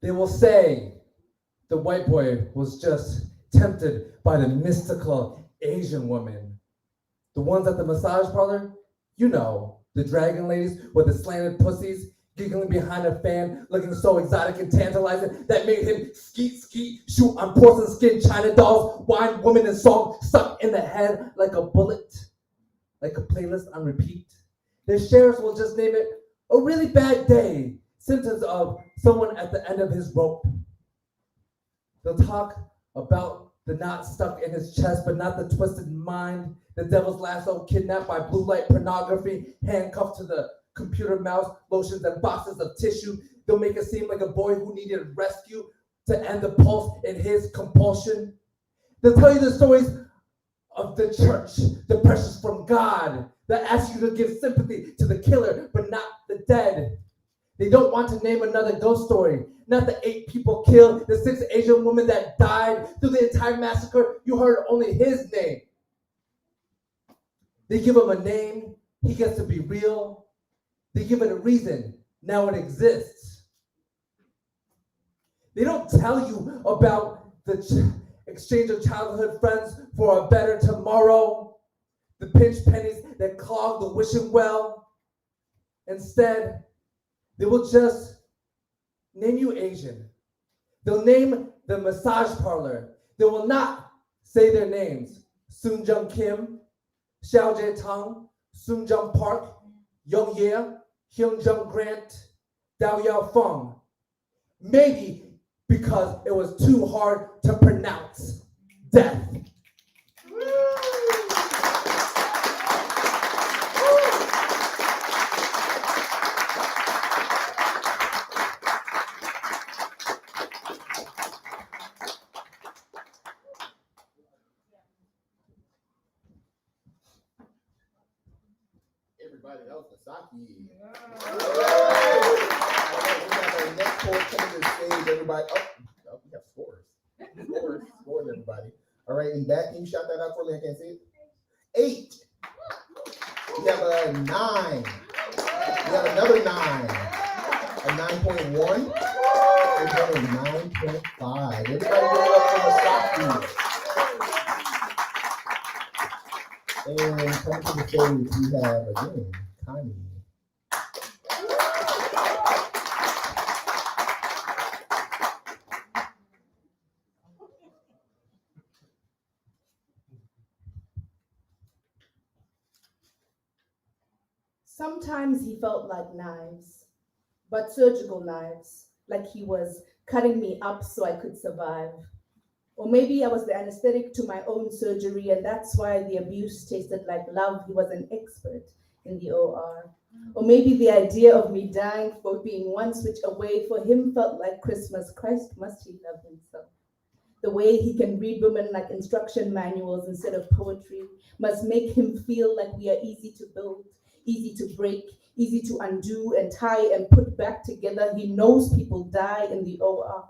They will say the white boy was just tempted by the mystical Asian woman. The ones at the massage parlor, you know, the dragon ladies with the slanted pussies, giggling behind a fan, looking so exotic and tantalizing that made him skeet, shoot on porcelain skin China dolls, wine, woman, and song stuck in the head like a bullet, like a playlist on repeat. Their sheriffs will just name it a really bad day, symptoms of someone at the end of his rope. They'll talk about the knot stuck in his chest, but not the twisted mind, the devil's lasso, kidnapped by blue light pornography, handcuffed to the computer mouse, lotions and boxes of tissue. They'll make it seem like a boy who needed rescue to end the pulse in his compulsion. They'll tell you the stories of the church, the pressures from God, that ask you to give sympathy to the killer, but not the dead. They don't want to name another ghost story, not the 8 people killed, the 6 Asian women that died. Through the entire massacre, you heard only his name. They give him a name, he gets to be real. They give it a reason, now it exists. They don't tell you about the exchange of childhood friends for a better tomorrow, the pinch pennies that clog the wishing well. Instead, they will just name you Asian. They'll name the massage parlor. They will not say their names. Soon Jung Kim, Xiao Jie Tong, Soon Jung Park, Young Ye, Hyun Jung Grant, Dao Yao Feng. Maybe because it was too hard to pronounce. Death. Everybody, that was Masaki. Our next poet coming to the stage, everybody. Oh, we have scores. Scores, everybody. All right, in back, can you shout that out for me? I can't see it. 8. We have a 9. We have another 9. A 9.1. We have a 9.5. Everybody give it up for Masaki. And coming to the stage, we have again, Connie. Sometimes he felt like knives, but surgical knives, like he was cutting me up so I could survive. Or maybe I was the anesthetic to my own surgery, and that's why the abuse tasted like love. He was an expert, in the OR. Or maybe the idea of me dying for being one switch away for him felt like Christmas. Christ, must he love himself. The way he can read women like instruction manuals instead of poetry must make him feel like we are easy to build, easy to break, easy to undo and tie and put back together. He knows people die in the OR.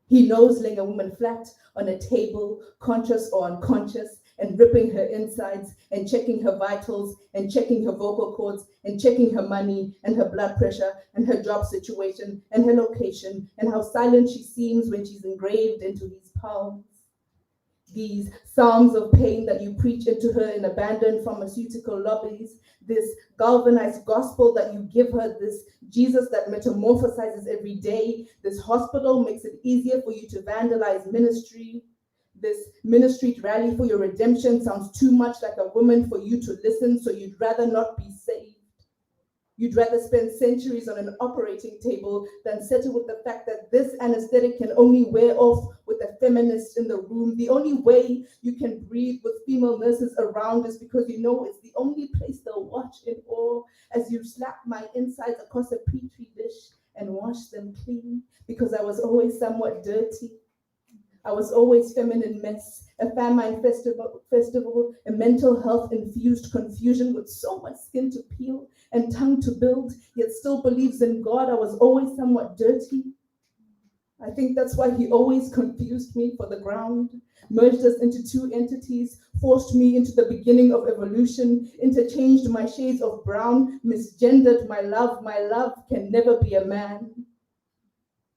He knows laying a woman flat on a table, conscious or unconscious, and ripping her insides and checking her vitals and checking her vocal cords and checking her money and her blood pressure and her job situation and her location and how silent she seems when she's engraved into these palms. These psalms of pain that you preach into her in abandoned pharmaceutical lobbies, this galvanized gospel that you give her, this Jesus that metamorphosizes every day, this hospital makes it easier for you to vandalize ministry. This ministry rally for your redemption sounds too much like a woman for you to listen, so you'd rather not be saved. You'd rather spend centuries on an operating table than settle with the fact that this anesthetic can only wear off with a feminist in the room. The only way you can breathe with female nurses around is because you know it's the only place they'll watch in awe as you slap my insides across a petri dish and wash them clean, because I was always somewhat dirty. I was always feminine mess, a famine festival, a mental health infused confusion with so much skin to peel and tongue to build, yet still believes in God. I was always somewhat dirty. I think that's why he always confused me for the ground, merged us into two entities, forced me into the beginning of evolution, interchanged my shades of brown, misgendered my love. My love can never be a man.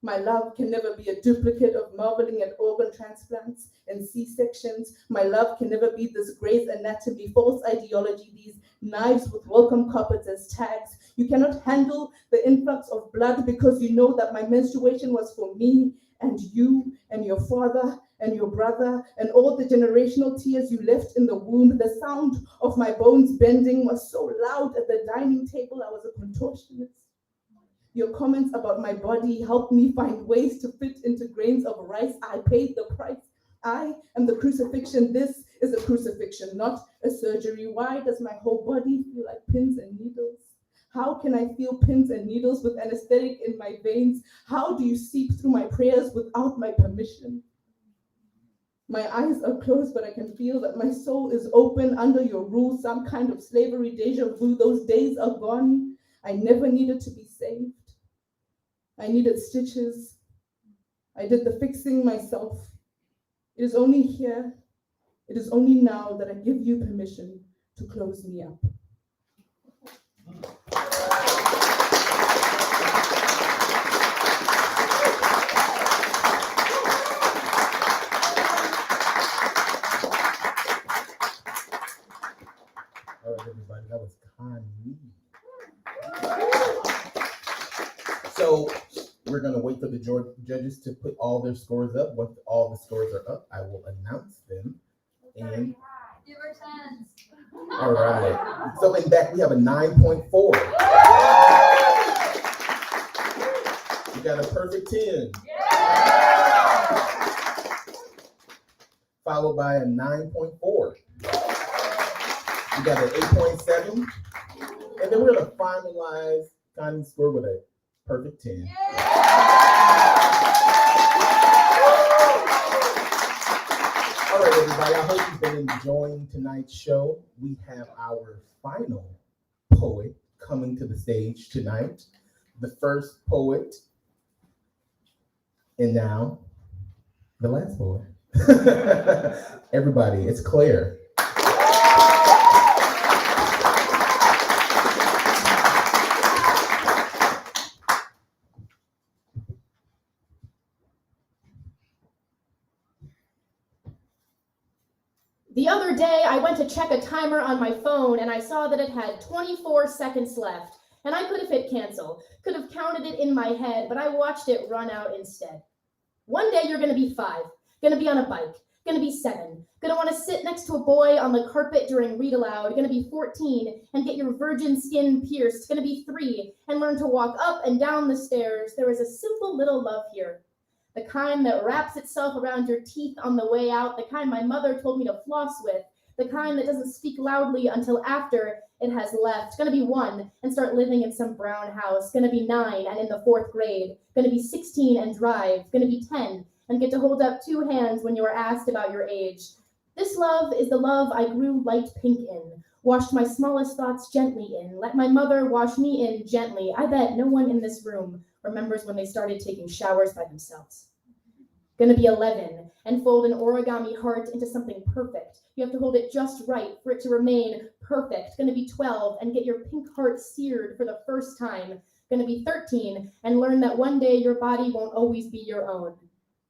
My love can never be a duplicate of marveling at organ transplants and C-sections. My love can never be this Grey's Anatomy false ideology, these knives with welcome carpets as tags. You cannot handle the influx of blood because you know that my menstruation was for me and you and your father and your brother and all the generational tears you left in the womb. The sound of my bones bending was so loud at the dining table, I was a contortionist. Your comments about my body helped me find ways to fit into grains of rice. I paid the price. I am the crucifixion. This is a crucifixion, not a surgery. Why does my whole body feel like pins and needles? How can I feel pins and needles with anesthetic in my veins? How do you seep through my prayers without my permission? My eyes are closed, but I can feel that my soul is open under your rule, some kind of slavery deja vu. Those days are gone. I never needed to be saved. I needed stitches. I did the fixing myself. It is only here, it is only now that I give you permission to close me up. All right, everybody, that was Connie. So we're going to wait for the judges to put all their scores up. Once all the scores are up, I will announce them. And Give her 10s. all right. So in back, we have a 9.4. We got a perfect 10. Followed by a 9.4. We got an 8.7. And then we're going to finalize Connie's score with a perfect 10. All right, everybody. I hope you've been enjoying tonight's show. We have our final poet coming to the stage tonight. The first poet, and now the last poet. Everybody, it's Claire. The other day, I went to check a timer on my phone and I saw that it had 24 seconds left. And I could have hit cancel, could have counted it in my head, but I watched it run out instead. One day you're gonna be 5, gonna be on a bike, gonna be 7, gonna wanna sit next to a boy on the carpet during read aloud, gonna be 14 and get your virgin skin pierced, gonna be 3 and learn to walk up and down the stairs. There is a simple little love here. The kind that wraps itself around your teeth on the way out, the kind my mother told me to floss with, the kind that doesn't speak loudly until after it has left. Gonna be 1 and start living in some brown house. Gonna be 9 and in the 4th grade. Gonna be 16 and drive. Gonna be 10 and get to hold up 2 hands when you are asked about your age. This love is the love I grew light pink in, washed my smallest thoughts gently in, let my mother wash me in gently. I bet no one in this room remembers when they started taking showers by themselves. Gonna be 11 and fold an origami heart into something perfect. You have to hold it just right for it to remain perfect. Gonna be 12 and get your pink heart seared for the first time. Gonna be 13 and learn that one day your body won't always be your own.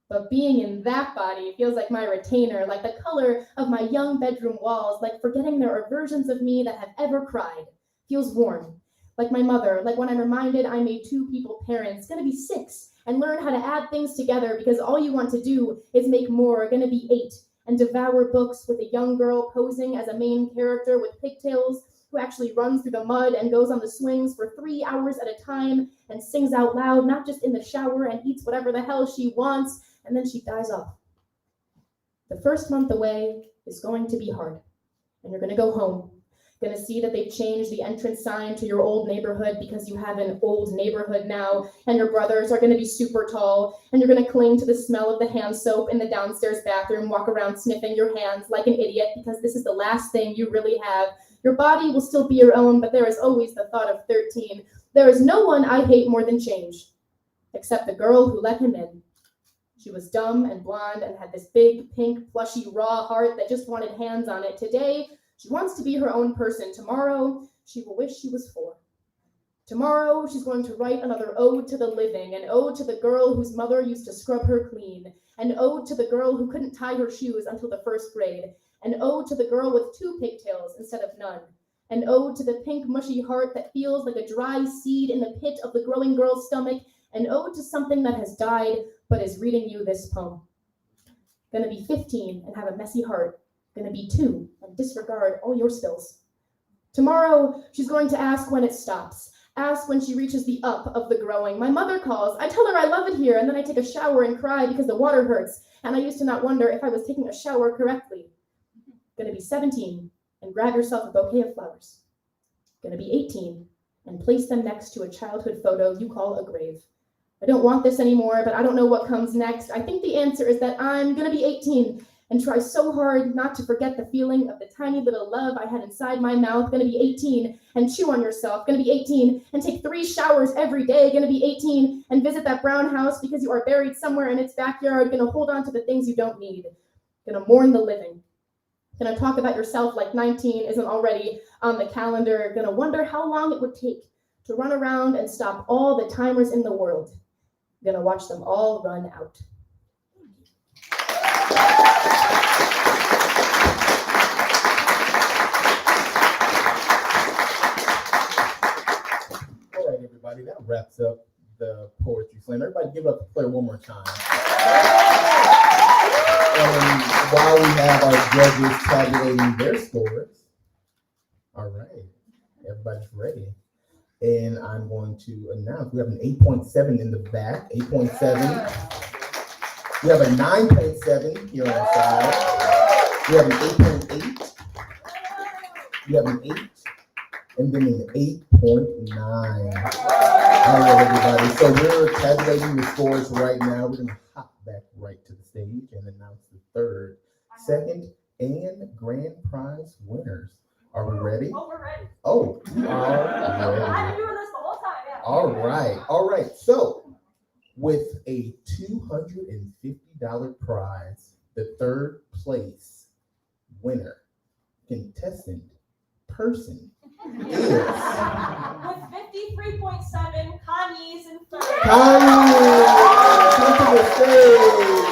But being in that body feels like my retainer, like the color of my young bedroom walls, like forgetting there are versions of me that have ever cried. Feels warm, like my mother, like when I'm reminded I made 2 people parents. Gonna be 6 and learn how to add things together because all you want to do is make more. Gonna be 8 and devour books with a young girl posing as a main character with pigtails who actually runs through the mud and goes on the swings for 3 hours at a time and sings out loud, not just in the shower, and eats whatever the hell she wants, and then she dies off. The first month away is going to be hard, and you're gonna go home. Gonna see that they've changed the entrance sign to your old neighborhood because you have an old neighborhood now, and your brothers are gonna be super tall, and you're gonna cling to the smell of the hand soap in the downstairs bathroom, walk around sniffing your hands like an idiot because this is the last thing you really have. Your body will still be your own, but there is always the thought of 13. There is no one I hate more than change, except the girl who let him in. She was dumb and blonde and had this big, pink, plushy, raw heart that just wanted hands on it. Today, she wants to be her own person. Tomorrow, she will wish she was 4. Tomorrow, she's going to write another ode to the living, an ode to the girl whose mother used to scrub her clean, an ode to the girl who couldn't tie her shoes until the 1st grade, an ode to the girl with 2 pigtails instead of none, an ode to the pink, mushy heart that feels like a dry seed in the pit of the growing girl's stomach, an ode to something that has died but is reading you this poem. Gonna be 15 and have a messy heart. Gonna be 2 and disregard all your spills. Tomorrow, she's going to ask when it stops. Ask when she reaches the up of the growing. My mother calls. I tell her I love it here, and then I take a shower and cry because the water hurts, and I used to not wonder if I was taking a shower correctly. Gonna be 17 and grab yourself a bouquet of flowers. Gonna be 18 and place them next to a childhood photo you call a grave. I don't want this anymore, but I don't know what comes next. I think the answer is that I'm gonna be 18 and try so hard not to forget the feeling of the tiny little love I had inside my mouth. Gonna be 18 and chew on yourself. Gonna be 18 and take 3 showers every day. Gonna be 18 and visit that brown house because you are buried somewhere in its backyard. Gonna hold on to the things you don't need. Gonna mourn the living. Gonna talk about yourself like 19 isn't already on the calendar. Gonna wonder how long it would take to run around and stop all the timers in the world. Gonna watch them all run out. All right, everybody, that wraps up the poetry slam. Everybody give up the player one more time. And while we have our judges tabulating their scores, all right, everybody's ready. And I'm going to announce we have an 8.7 in the back, 8.7. We have a 9.7 here on the side. We have an 8.8. We have an 8. And then an 8.9. All right, everybody. So we're tabulating the scores right now. We're going to hop back right to the stage and announce the third, second, and grand prize winners. Are we ready? Oh, we're ready. Oh, I've been doing this the whole time, yeah. all right. All right. So with a $250 prize, the third place winner, contestant, person is With 53.7, Kanye's in third. Connie. Come to the stage.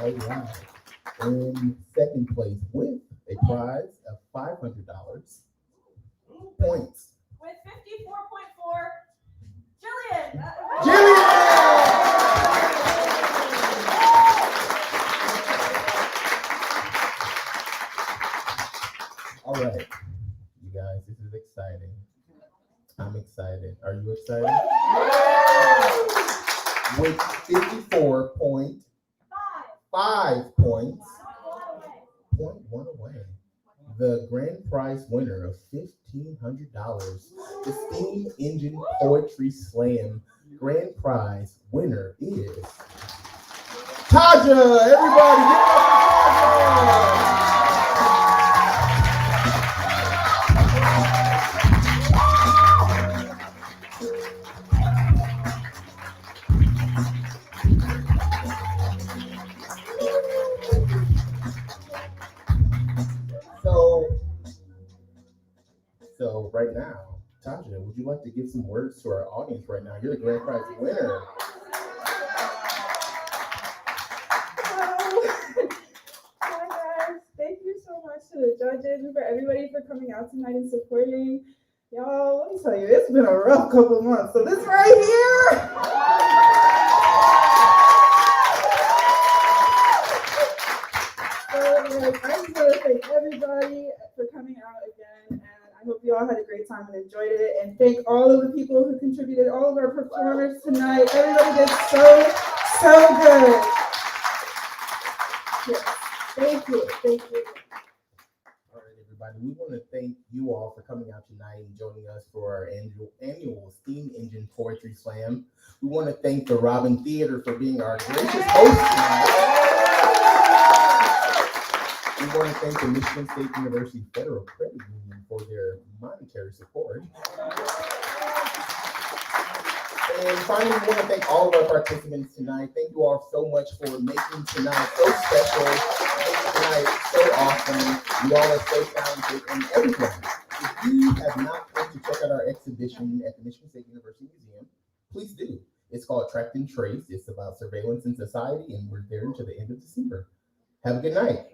All right. In second place with a prize of $500 points. With 54.4, Jillian. All right, you guys, this is exciting. I'm excited. Are you excited? With 54.5 points, 0.1 away. The grand prize winner of $1,500, the Steam Engine Poetry Slam grand prize winner is Taja. Everybody, give it up for So right now, Taja, would you like to give some words to our audience right now? You're the grand prize winner. Hi guys, thank you so much to the judges and for everybody for coming out tonight and supporting. Y'all, let me tell you, it's been a rough couple months. So this right here. So like, I just want to thank everybody for coming out again, and I hope you all had a great time and enjoyed it. And thank all of the people who contributed, all of our performers tonight. Everybody did so good. Yes. Thank you. All right, everybody. We want to thank you all for coming out tonight and joining us for our annual Steam Engine Poetry Slam. We want to thank the Robin Theater for being our gracious host tonight. We want to thank the Michigan State University Federal Credit Union for their monetary support. And finally, we want to thank all of our participants tonight. Thank you all so much for making tonight so special, making tonight so awesome. You all are so talented and everything. If you have not come to check out our exhibition at the Michigan State University Museum, please do. It's called Track and Trace. It's about surveillance in society, and we're there until the end of December. Have a good night.